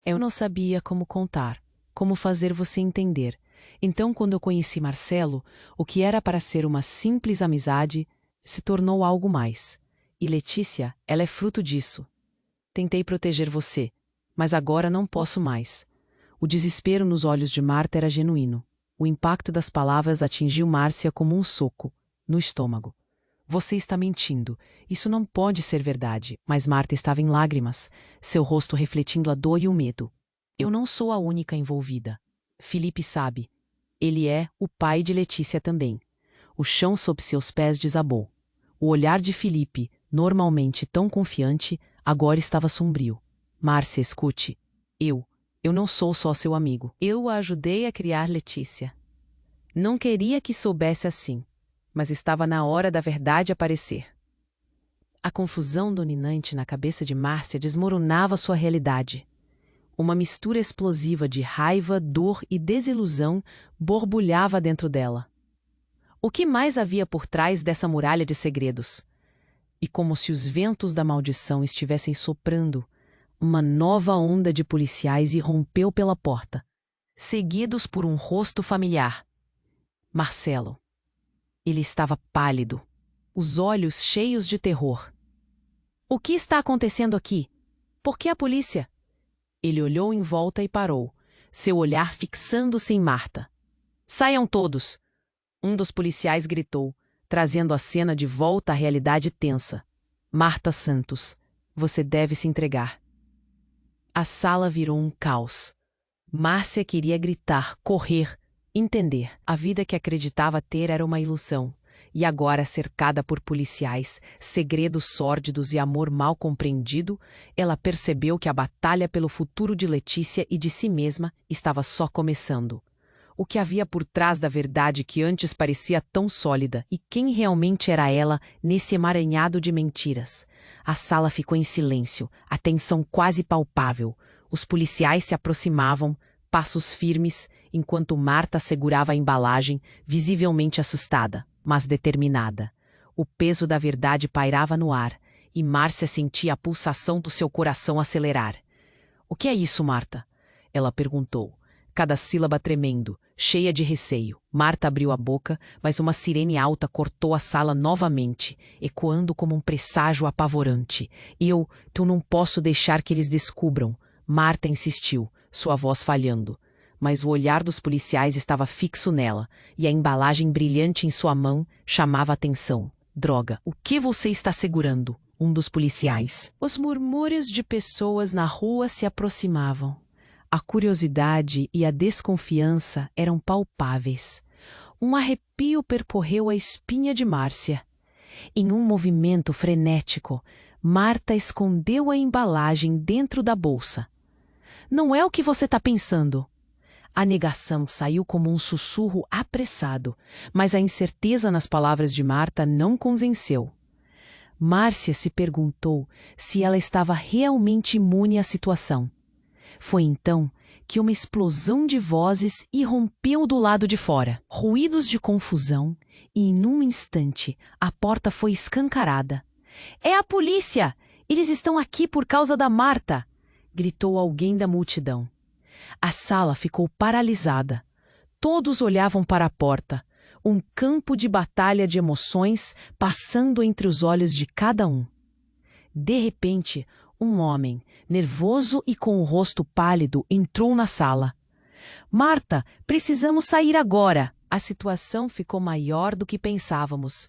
Eu não sabia como contar, como fazer você entender. Então, quando eu conheci Marcelo, o que era para ser uma simples amizade se tornou algo mais. E Letícia, ela é fruto disso. Tentei proteger você, mas agora não posso mais. O desespero nos olhos de Marta era genuíno. O impacto das palavras atingiu Márcia como um soco, no estômago. Você está mentindo. Isso não pode ser verdade. Mas Marta estava em lágrimas, seu rosto refletindo a dor e o medo. Eu não sou a única envolvida. Felipe sabe. Ele é o pai de Letícia também. O chão sob seus pés desabou. O olhar de Felipe, normalmente tão confiante, agora estava sombrio. Márcia, escute. Eu não sou só seu amigo. Eu a ajudei a criar Letícia. Não queria que soubesse assim, mas estava na hora da verdade aparecer. A confusão dominante na cabeça de Márcia desmoronava sua realidade. Uma mistura explosiva de raiva, dor e desilusão borbulhava dentro dela. O que mais havia por trás dessa muralha de segredos? E como se os ventos da maldição estivessem soprando, uma nova onda de policiais irrompeu pela porta, seguidos por um rosto familiar. Marcelo. Ele estava pálido, os olhos cheios de terror. O que está acontecendo aqui? Por que a polícia? Ele olhou em volta e parou, seu olhar fixando-se em Marta. Saiam todos! Um dos policiais gritou, trazendo a cena de volta à realidade tensa. Marta Santos, você deve se entregar. A sala virou um caos. Márcia queria gritar, correr, entender. A vida que acreditava ter era uma ilusão. E agora, cercada por policiais, segredos sórdidos e amor mal compreendido, ela percebeu que a batalha pelo futuro de Letícia e de si mesma estava só começando. O que havia por trás da verdade que antes parecia tão sólida e quem realmente era ela nesse emaranhado de mentiras. A sala ficou em silêncio, a tensão quase palpável. Os policiais se aproximavam, passos firmes, enquanto Marta segurava a embalagem, visivelmente assustada, mas determinada. O peso da verdade pairava no ar, e Márcia sentia a pulsação do seu coração acelerar. — O que é isso, Marta? Ela perguntou, cada sílaba tremendo, cheia de receio. Marta abriu a boca, mas uma sirene alta cortou a sala novamente, ecoando como um presságio apavorante. Eu não posso deixar que eles descubram. Marta insistiu, sua voz falhando. Mas o olhar dos policiais estava fixo nela, e a embalagem brilhante em sua mão chamava a atenção. Droga, o que você está segurando? Um dos policiais. Os murmúrios de pessoas na rua se aproximavam. A curiosidade e a desconfiança eram palpáveis. Um arrepio percorreu a espinha de Márcia. Em um movimento frenético, Marta escondeu a embalagem dentro da bolsa. Não é o que você está pensando. A negação saiu como um sussurro apressado, mas a incerteza nas palavras de Marta não convenceu. Márcia se perguntou se ela estava realmente imune à situação. Foi então que uma explosão de vozes irrompeu do lado de fora. Ruídos de confusão e, em um instante, a porta foi escancarada. — É a polícia! Eles estão aqui por causa da Marta! Gritou alguém da multidão. A sala ficou paralisada. Todos olhavam para a porta, um campo de batalha de emoções passando entre os olhos de cada um. De repente, um homem, nervoso e com o rosto pálido, entrou na sala. — Marta, precisamos sair agora! A situação ficou maior do que pensávamos.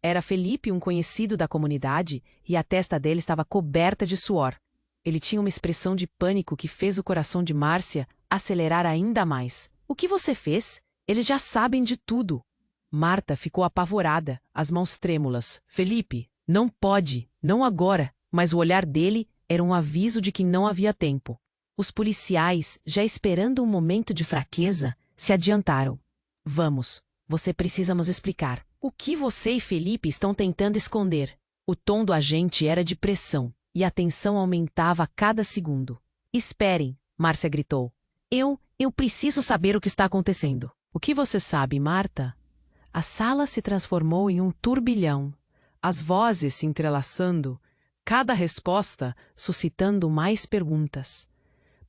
Era Felipe, um conhecido da comunidade, e a testa dele estava coberta de suor. Ele tinha uma expressão de pânico que fez o coração de Márcia acelerar ainda mais. — O que você fez? Eles já sabem de tudo. Marta ficou apavorada, as mãos trêmulas. — Felipe, não pode, não agora. Mas o olhar dele era um aviso de que não havia tempo. Os policiais, já esperando um momento de fraqueza, se adiantaram. — Vamos, você precisa nos explicar. O que você e Felipe estão tentando esconder? O tom do agente era de pressão, e a tensão aumentava a cada segundo. — Esperem, Márcia gritou. Eu preciso saber o que está acontecendo. — O que você sabe, Marta? A sala se transformou em um turbilhão. As vozes se entrelaçando, cada resposta suscitando mais perguntas.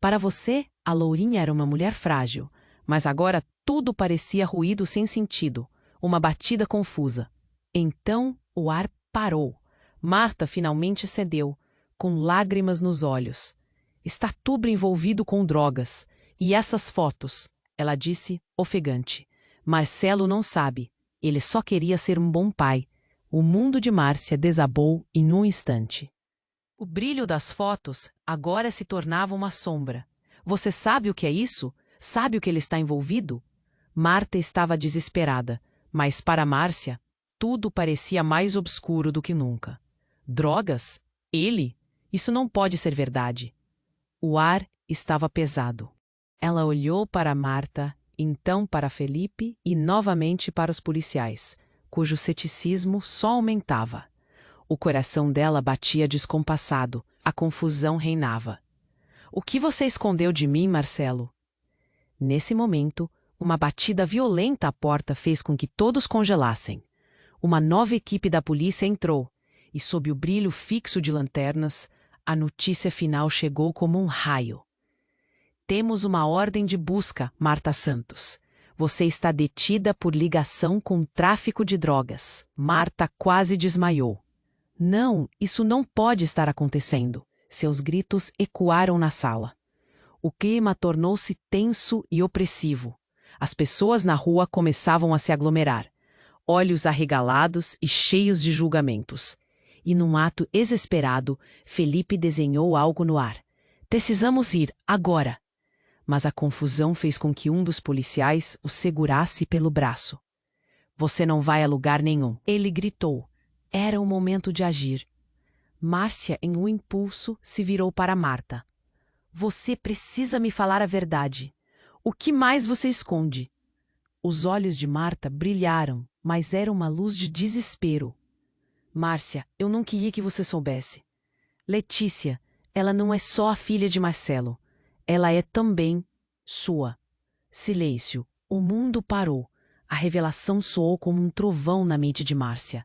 Para você, a lourinha era uma mulher frágil, mas agora tudo parecia ruído sem sentido, uma batida confusa. Então o ar parou. Marta finalmente cedeu, com lágrimas nos olhos. Está tudo envolvido com drogas. E essas fotos, ela disse, ofegante. Marcelo não sabe. Ele só queria ser um bom pai. O mundo de Márcia desabou em um instante. O brilho das fotos agora se tornava uma sombra. Você sabe o que é isso? Sabe o que ele está envolvido? Marta estava desesperada, mas para Márcia, tudo parecia mais obscuro do que nunca. Drogas? Ele? Isso não pode ser verdade. O ar estava pesado. Ela olhou para Marta, então para Felipe e novamente para os policiais, cujo ceticismo só aumentava. O coração dela batia descompassado, a confusão reinava. — O que você escondeu de mim, Marcelo? Nesse momento, Uma batida violenta à porta fez com que todos congelassem. Uma nova equipe da polícia entrou, e sob o brilho fixo de lanternas, a notícia final chegou como um raio. Temos uma ordem de busca, Marta Santos. Você está detida por ligação com tráfico de drogas. Marta quase desmaiou. Não, isso não pode estar acontecendo. Seus gritos ecoaram na sala. O clima tornou-se tenso e opressivo. As pessoas na rua começavam a se aglomerar, olhos arregalados e cheios de julgamentos. E num ato exasperado, Felipe desenhou algo no ar. Precisamos ir, agora! Mas a confusão fez com que um dos policiais o segurasse pelo braço. Você não vai a lugar nenhum, ele gritou. Era o momento de agir. Márcia, em um impulso, se virou para Marta. Você precisa me falar a verdade. O que mais você esconde? Os olhos de Marta brilharam, mas era uma luz de desespero. Márcia, eu não queria que você soubesse. Letícia, ela não é só a filha de Marcelo. Ela é também sua. Silêncio. O mundo parou. A revelação soou como um trovão na mente de Márcia.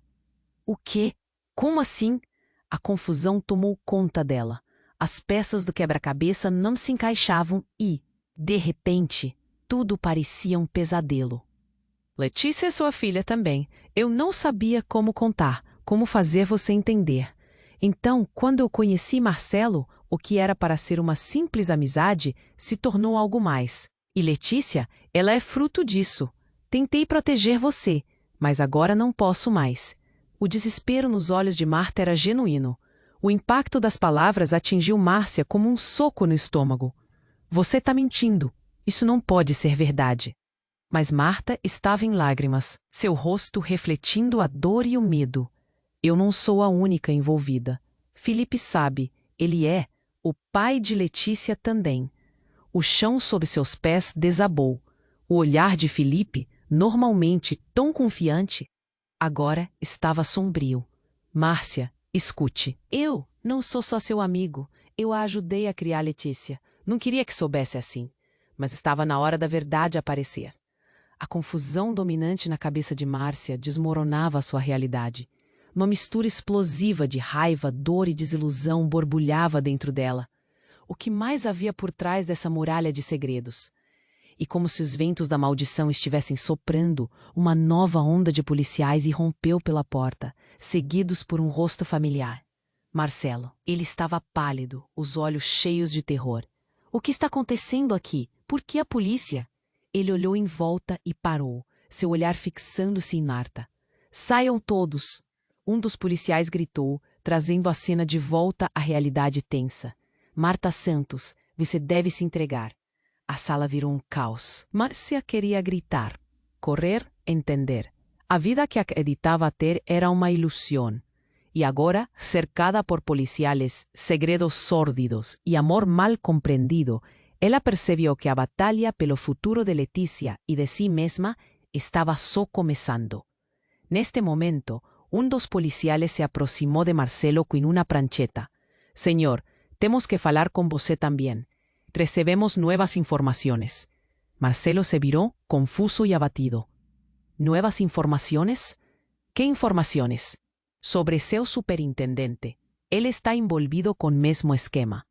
O quê? Como assim? A confusão tomou conta dela. As peças do quebra-cabeça não se encaixavam e, de repente, tudo parecia um pesadelo. Letícia é sua filha também. Eu não sabia como contar, como fazer você entender. Então, quando eu conheci Marcelo, o que era para ser uma simples amizade se tornou algo mais. E Letícia, ela é fruto disso. Tentei proteger você, mas agora não posso mais. O desespero nos olhos de Marta era genuíno. O impacto das palavras atingiu Márcia como um soco no estômago. Você está mentindo. Isso não pode ser verdade. Mas Marta estava em lágrimas, seu rosto refletindo a dor e o medo. Eu não sou a única envolvida. Felipe sabe, ele é o pai de Letícia também. O chão sob seus pés desabou. O olhar de Felipe, normalmente tão confiante, agora estava sombrio. Márcia, escute. Eu não sou só seu amigo. Eu a ajudei a criar Letícia. Não queria que soubesse assim. Mas estava na hora da verdade aparecer. A confusão dominante na cabeça de Márcia desmoronava a sua realidade. Uma mistura explosiva de raiva, dor e desilusão borbulhava dentro dela. O que mais havia por trás dessa muralha de segredos? E como se os ventos da maldição estivessem soprando, uma nova onda de policiais irrompeu pela porta, seguidos por um rosto familiar. Marcelo. Ele estava pálido, os olhos cheios de terror. O que está acontecendo aqui? Por que a polícia? Ele olhou em volta e parou, seu olhar fixando-se em Marta. Saiam todos! Um dos policiais gritou, trazendo a cena de volta à realidade tensa. Marta Santos, você deve se entregar. A sala virou um caos. Márcia queria gritar, correr, entender. A vida que acreditava ter era uma ilusão. E agora, cercada por policiales, segredos sórdidos e amor mal compreendido, ela percebeu que a batalha pelo futuro de Letícia e de si mesma estava só começando. Neste momento, um dos policiales se aproximou de Marcelo com uma prancheta. Senhor, temos que falar com você também. Recebemos nuevas informaciones. Marcelo se viró, confuso y abatido. ¿Nuevas informaciones? ¿Qué informaciones? Sobre seu superintendente. Él está envolvido con mesmo esquema.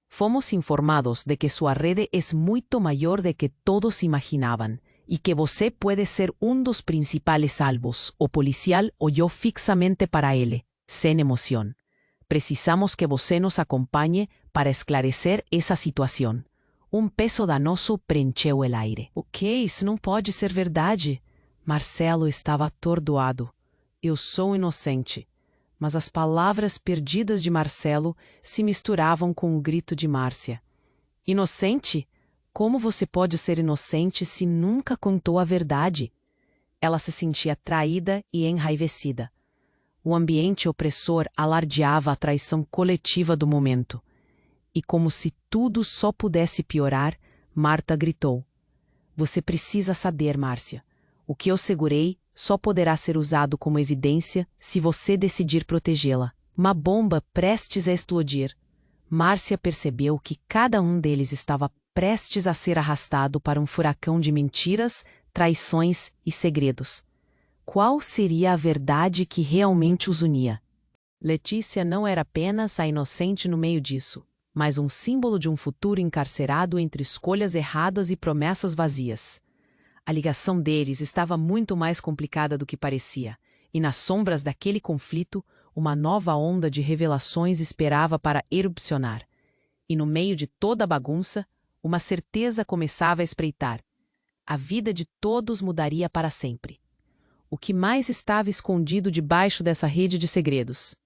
Fomos informados de que sua rede es muito maior de que todos imaginaban y que você puede ser un dos principales alvos, o policial olhou fixamente para ele, sem emoción. Precisamos que você nos acompañe para esclarecer essa situação. Um peso danoso preencheu el aire. O que? Isso não pode ser verdade. Marcelo estava atordoado. Eu sou inocente. Mas as palavras perdidas de Marcelo se misturavam com o grito de Márcia. Inocente? Como você pode ser inocente se nunca contou a verdade? Ela se sentia traída e enraivecida. O ambiente opressor alardeava a traição coletiva do momento. E como se tudo só pudesse piorar, Marta gritou. Você precisa saber, Márcia. O que eu segurei só poderá ser usado como evidência se você decidir protegê-la. Uma bomba prestes a explodir. Márcia percebeu que cada um deles estava prestes a ser arrastado para um furacão de mentiras, traições e segredos. Qual seria a verdade que realmente os unia? Letícia não era apenas a inocente no meio disso, mas um símbolo de um futuro encarcerado entre escolhas erradas e promessas vazias. A ligação deles estava muito mais complicada do que parecia, e nas sombras daquele conflito, uma nova onda de revelações esperava para erupcionar. E no meio de toda a bagunça, uma certeza começava a espreitar. A vida de todos mudaria para sempre. O que mais estava escondido debaixo dessa rede de segredos?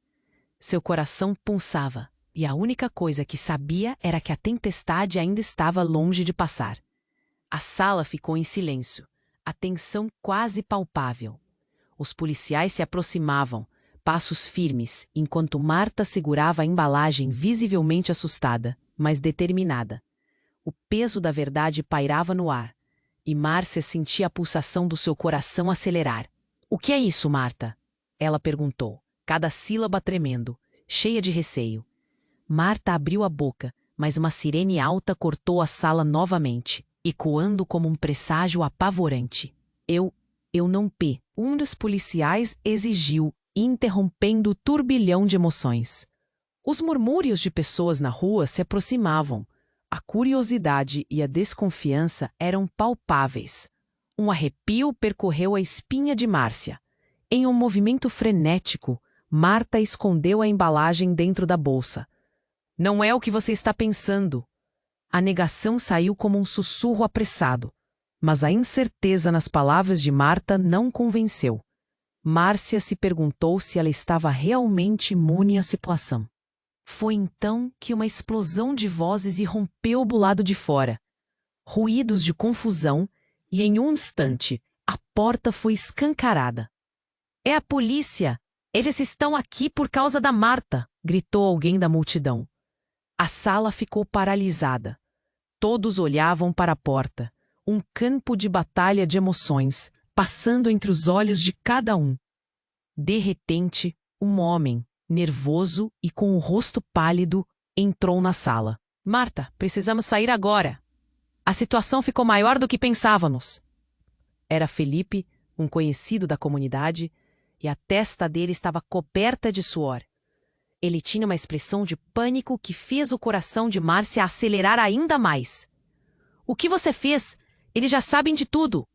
Seu coração pulsava, e a única coisa que sabia era que a tempestade ainda estava longe de passar. A sala ficou em silêncio, a tensão quase palpável. Os policiais se aproximavam, passos firmes, enquanto Marta segurava a embalagem visivelmente assustada, mas determinada. O peso da verdade pairava no ar, e Márcia sentia a pulsação do seu coração acelerar. "O que é isso, Marta?" ela perguntou, cada sílaba tremendo, cheia de receio. Marta abriu a boca, mas uma sirene alta cortou a sala novamente, ecoando como um presságio apavorante. Eu não p. Um dos policiais exigiu, interrompendo o turbilhão de emoções. Os murmúrios de pessoas na rua se aproximavam. A curiosidade e a desconfiança eram palpáveis. Um arrepio percorreu a espinha de Márcia. Em um movimento frenético, Marta escondeu a embalagem dentro da bolsa. "Não é o que você está pensando." A negação saiu como um sussurro apressado, mas a incerteza nas palavras de Marta não convenceu. Márcia se perguntou se ela estava realmente imune à situação. Foi então que uma explosão de vozes irrompeu do lado de fora. Ruídos de confusão, e em um instante, a porta foi escancarada. "É a polícia! Eles estão aqui por causa da Marta!" gritou alguém da multidão. A sala ficou paralisada. Todos olhavam para a porta, um campo de batalha de emoções, passando entre os olhos de cada um. De repente, um homem, nervoso e com o rosto pálido, entrou na sala. "Marta, precisamos sair agora. A situação ficou maior do que pensávamos." Era Felipe, um conhecido da comunidade, e a testa dele estava coberta de suor. Ele tinha uma expressão de pânico que fez o coração de Márcia acelerar ainda mais. "O que você fez? Eles já sabem de tudo."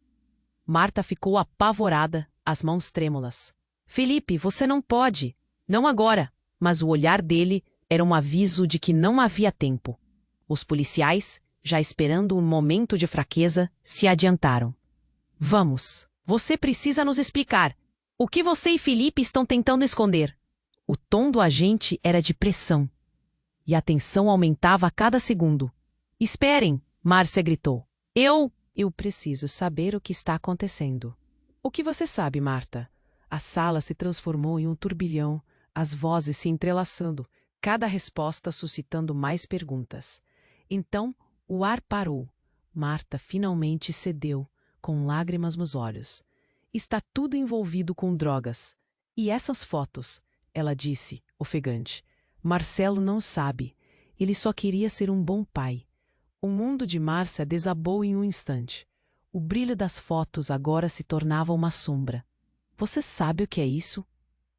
Marta ficou apavorada, as mãos trêmulas. "Felipe, você não pode. Não agora." Mas o olhar dele era um aviso de que não havia tempo. Os policiais, já esperando um momento de fraqueza, se adiantaram. "Vamos. Você precisa nos explicar. O que você e Felipe estão tentando esconder?" O tom do agente era de pressão, e a tensão aumentava a cada segundo. "Esperem!" Márcia gritou. Eu preciso saber o que está acontecendo." "O que você sabe, Marta?" A sala se transformou em um turbilhão, as vozes se entrelaçando, cada resposta suscitando mais perguntas. Então, o ar parou. Marta finalmente cedeu, com lágrimas nos olhos. "Está tudo envolvido com drogas. E essas fotos?" ela disse, ofegante. "Marcelo não sabe. Ele só queria ser um bom pai." O mundo de Márcia desabou em um instante. O brilho das fotos agora se tornava uma sombra. "Você sabe o que é isso?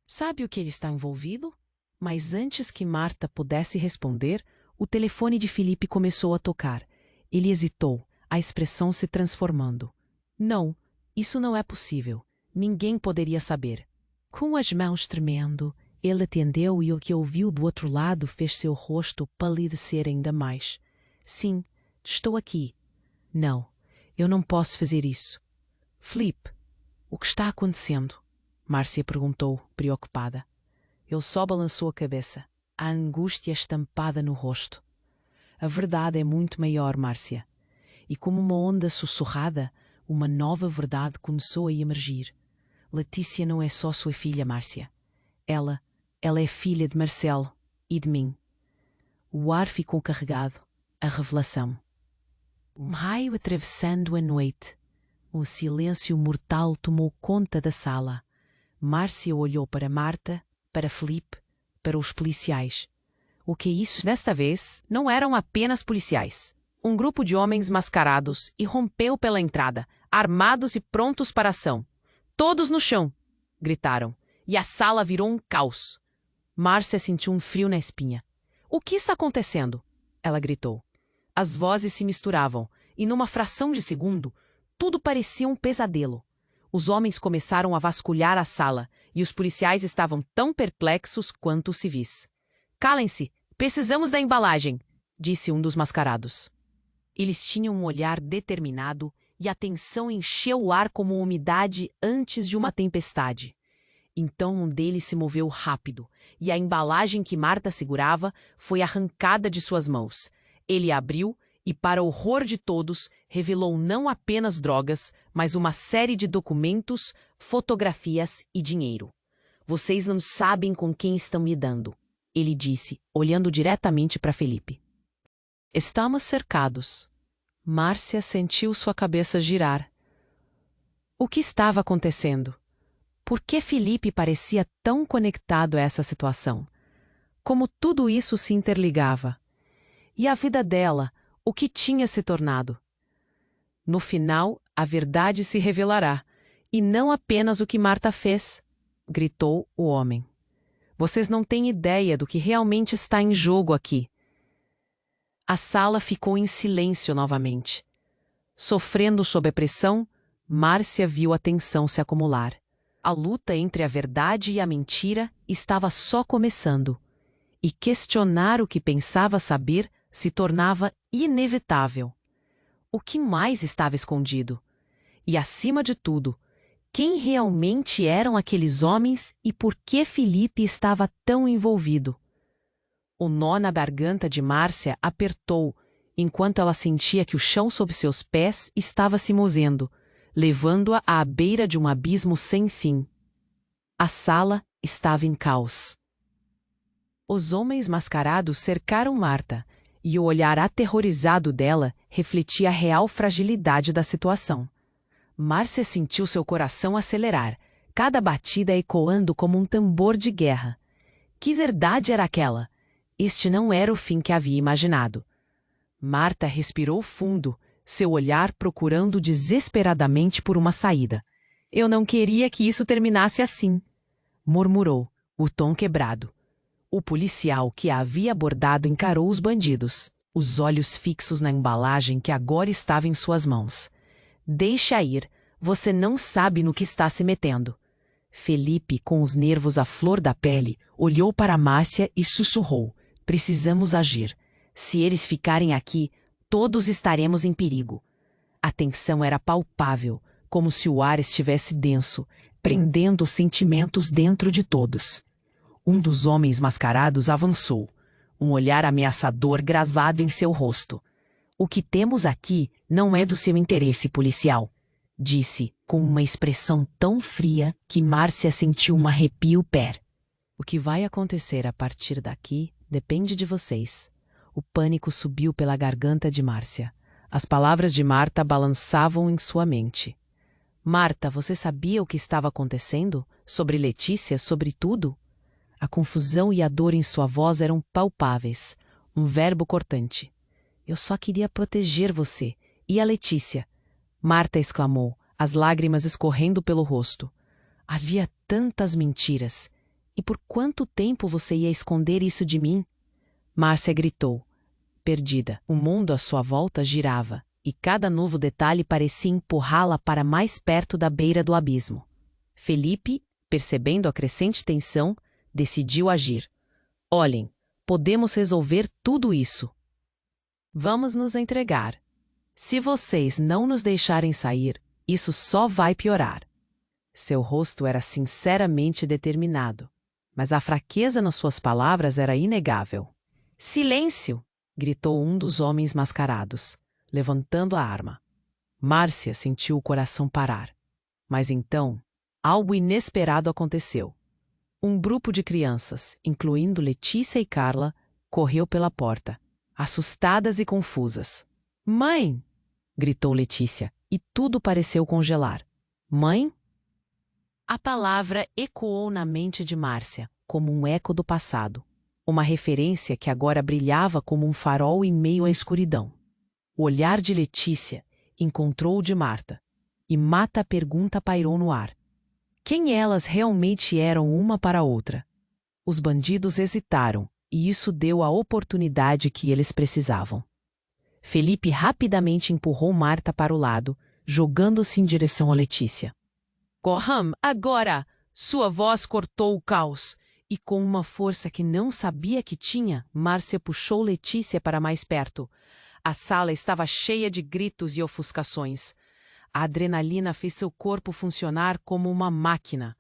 Sabe o que ele está envolvido?" Mas antes que Marta pudesse responder, o telefone de Felipe começou a tocar. Ele hesitou, a expressão se transformando. "Não, isso não é possível. Ninguém poderia saber." Com as mãos tremendo, ele atendeu e o que ouviu do outro lado fez seu rosto palidecer ainda mais. "Sim, estou aqui." "Não, eu não posso fazer isso." "Felipe, o que está acontecendo?" Márcia perguntou, preocupada. Ele só balançou a cabeça, a angústia estampada no rosto. "A verdade é muito maior, Márcia." E como uma onda sussurrada, uma nova verdade começou a emergir. "Letícia não é só sua filha, Márcia. Ela é filha de Marcelo e de mim." O ar ficou carregado. A revelação. Um raio atravessando a noite. Um silêncio mortal tomou conta da sala. Márcia olhou para Marta, para Felipe, para os policiais. O que é isso? Desta vez, não eram apenas policiais. Um grupo de homens mascarados irrompeu pela entrada, armados e prontos para a ação. "Todos no chão!" gritaram, e a sala virou um caos. Márcia sentiu um frio na espinha. "O que está acontecendo?" ela gritou. As vozes se misturavam, e numa fração de segundo, tudo parecia um pesadelo. Os homens começaram a vasculhar a sala, e os policiais estavam tão perplexos quanto os civis. "Calem-se! Precisamos da embalagem!" disse um dos mascarados. Eles tinham um olhar determinado e a tensão encheu o ar como umidade antes de uma tempestade. Então um deles se moveu rápido, e a embalagem que Marta segurava foi arrancada de suas mãos. Ele abriu e, para horror de todos, revelou não apenas drogas, mas uma série de documentos, fotografias e dinheiro. "Vocês não sabem com quem estão lidando", ele disse, olhando diretamente para Felipe. "Estamos cercados." Márcia sentiu sua cabeça girar. O que estava acontecendo? Por que Felipe parecia tão conectado a essa situação? Como tudo isso se interligava? E a vida dela, o que tinha se tornado? No final, a verdade se revelará, e não apenas o que Marta fez, gritou o homem. "Vocês não têm ideia do que realmente está em jogo aqui." A sala ficou em silêncio novamente. Sofrendo sob a pressão, Márcia viu a tensão se acumular. A luta entre a verdade e a mentira estava só começando, e questionar o que pensava saber se tornava inevitável. O que mais estava escondido? E, acima de tudo, quem realmente eram aqueles homens e por que Felipe estava tão envolvido? O nó na garganta de Márcia apertou, enquanto ela sentia que o chão sob seus pés estava se movendo, levando-a à beira de um abismo sem fim. A sala estava em caos. Os homens mascarados cercaram Marta, e o olhar aterrorizado dela refletia a real fragilidade da situação. Márcia sentiu seu coração acelerar, cada batida ecoando como um tambor de guerra. Que verdade era aquela? Este não era o fim que havia imaginado. Marta respirou fundo, seu olhar procurando desesperadamente por uma saída. "Eu não queria que isso terminasse assim", murmurou, o tom quebrado. O policial que a havia abordado encarou os bandidos, os olhos fixos na embalagem que agora estava em suas mãos. "Deixa ir, você não sabe no que está se metendo." Felipe, com os nervos à flor da pele, olhou para Márcia e sussurrou: "Precisamos agir. Se eles ficarem aqui, todos estaremos em perigo." A tensão era palpável, como se o ar estivesse denso, prendendo os sentimentos dentro de todos. Um dos homens mascarados avançou, um olhar ameaçador gravado em seu rosto. "O que temos aqui não é do seu interesse policial", disse, com uma expressão tão fria que Márcia sentiu um arrepio pé. "O que vai acontecer a partir daqui depende de vocês." O pânico subiu pela garganta de Márcia. As palavras de Marta balançavam em sua mente. "Marta, você sabia o que estava acontecendo? Sobre Letícia, sobre tudo?" A confusão e a dor em sua voz eram palpáveis. Um verbo cortante. "Eu só queria proteger você. E a Letícia?" Marta exclamou, as lágrimas escorrendo pelo rosto. "Havia tantas mentiras. E por quanto tempo você ia esconder isso de mim?" Márcia gritou, perdida. O mundo à sua volta girava, e cada novo detalhe parecia empurrá-la para mais perto da beira do abismo. Felipe, percebendo a crescente tensão, decidiu agir. "Olhem, podemos resolver tudo isso. Vamos nos entregar. Se vocês não nos deixarem sair, isso só vai piorar." Seu rosto era sinceramente determinado, mas a fraqueza nas suas palavras era inegável. "Silêncio!" gritou um dos homens mascarados, levantando a arma. Márcia sentiu o coração parar. Mas então, algo inesperado aconteceu. Um grupo de crianças, incluindo Letícia e Carla, correu pela porta, assustadas e confusas. "Mãe!" gritou Letícia, e tudo pareceu congelar. "Mãe?" A palavra ecoou na mente de Márcia, como um eco do passado. Uma referência que agora brilhava como um farol em meio à escuridão. O olhar de Letícia encontrou o de Marta, e mata a pergunta pairou no ar. Quem elas realmente eram uma para a outra? Os bandidos hesitaram, e isso deu a oportunidade que eles precisavam. Felipe rapidamente empurrou Marta para o lado, jogando-se em direção a Letícia. Corram, agora! Sua voz cortou o caos. E com uma força que não sabia que tinha, Márcia puxou Letícia para mais perto. A sala estava cheia de gritos e ofuscações. A adrenalina fez seu corpo funcionar como uma máquina.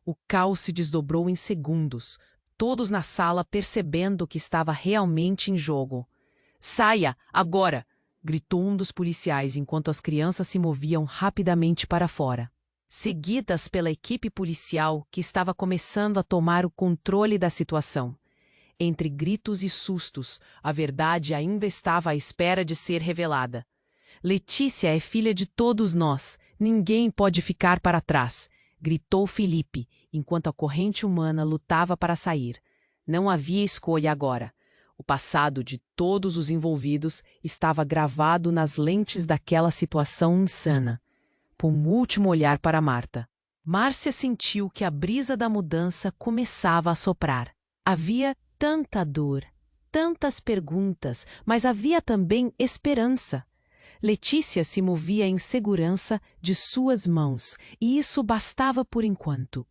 O caos se desdobrou em segundos, todos na sala percebendo o que estava realmente em jogo. Saia, agora! Gritou um dos policiais enquanto as crianças se moviam rapidamente para fora, seguidas pela equipe policial que estava começando a tomar o controle da situação. Entre gritos e sustos, a verdade ainda estava à espera de ser revelada. Letícia é filha de todos nós, ninguém pode ficar para trás, gritou Felipe, enquanto a corrente humana lutava para sair. Não havia escolha agora. O passado de todos os envolvidos estava gravado nas lentes daquela situação insana. Com um último olhar para Marta, Márcia sentiu que a brisa da mudança começava a soprar. Havia tanta dor, tantas perguntas, mas havia também esperança. Letícia se movia em segurança de suas mãos, e isso bastava por enquanto.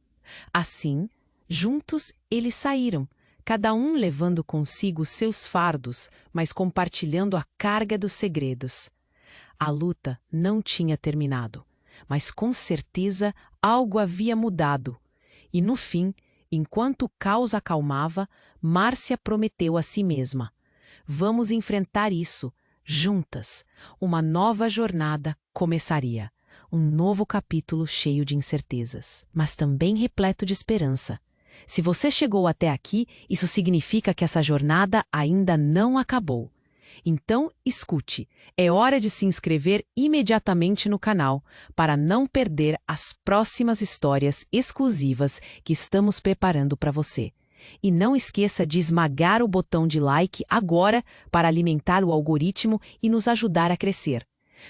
Assim, juntos eles saíram, cada um levando consigo seus fardos, mas compartilhando a carga dos segredos. A luta não tinha terminado, mas com certeza algo havia mudado. E no fim, enquanto o caos acalmava, Márcia prometeu a si mesma: vamos enfrentar isso, juntas. Uma nova jornada começaria. Um novo capítulo cheio de incertezas, mas também repleto de esperança. Se você chegou até aqui, isso significa que essa jornada ainda não acabou. Então, escute, é hora de se inscrever imediatamente no canal para não perder as próximas histórias exclusivas que estamos preparando para você. E não esqueça de esmagar o botão de like agora para alimentar o algoritmo e nos ajudar a crescer.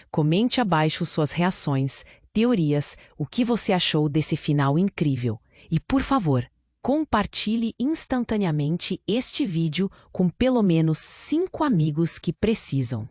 Comente abaixo suas reações, teorias, o que você achou desse final incrível. E, por favor, compartilhe instantaneamente este vídeo com pelo menos 5 amigos que precisam.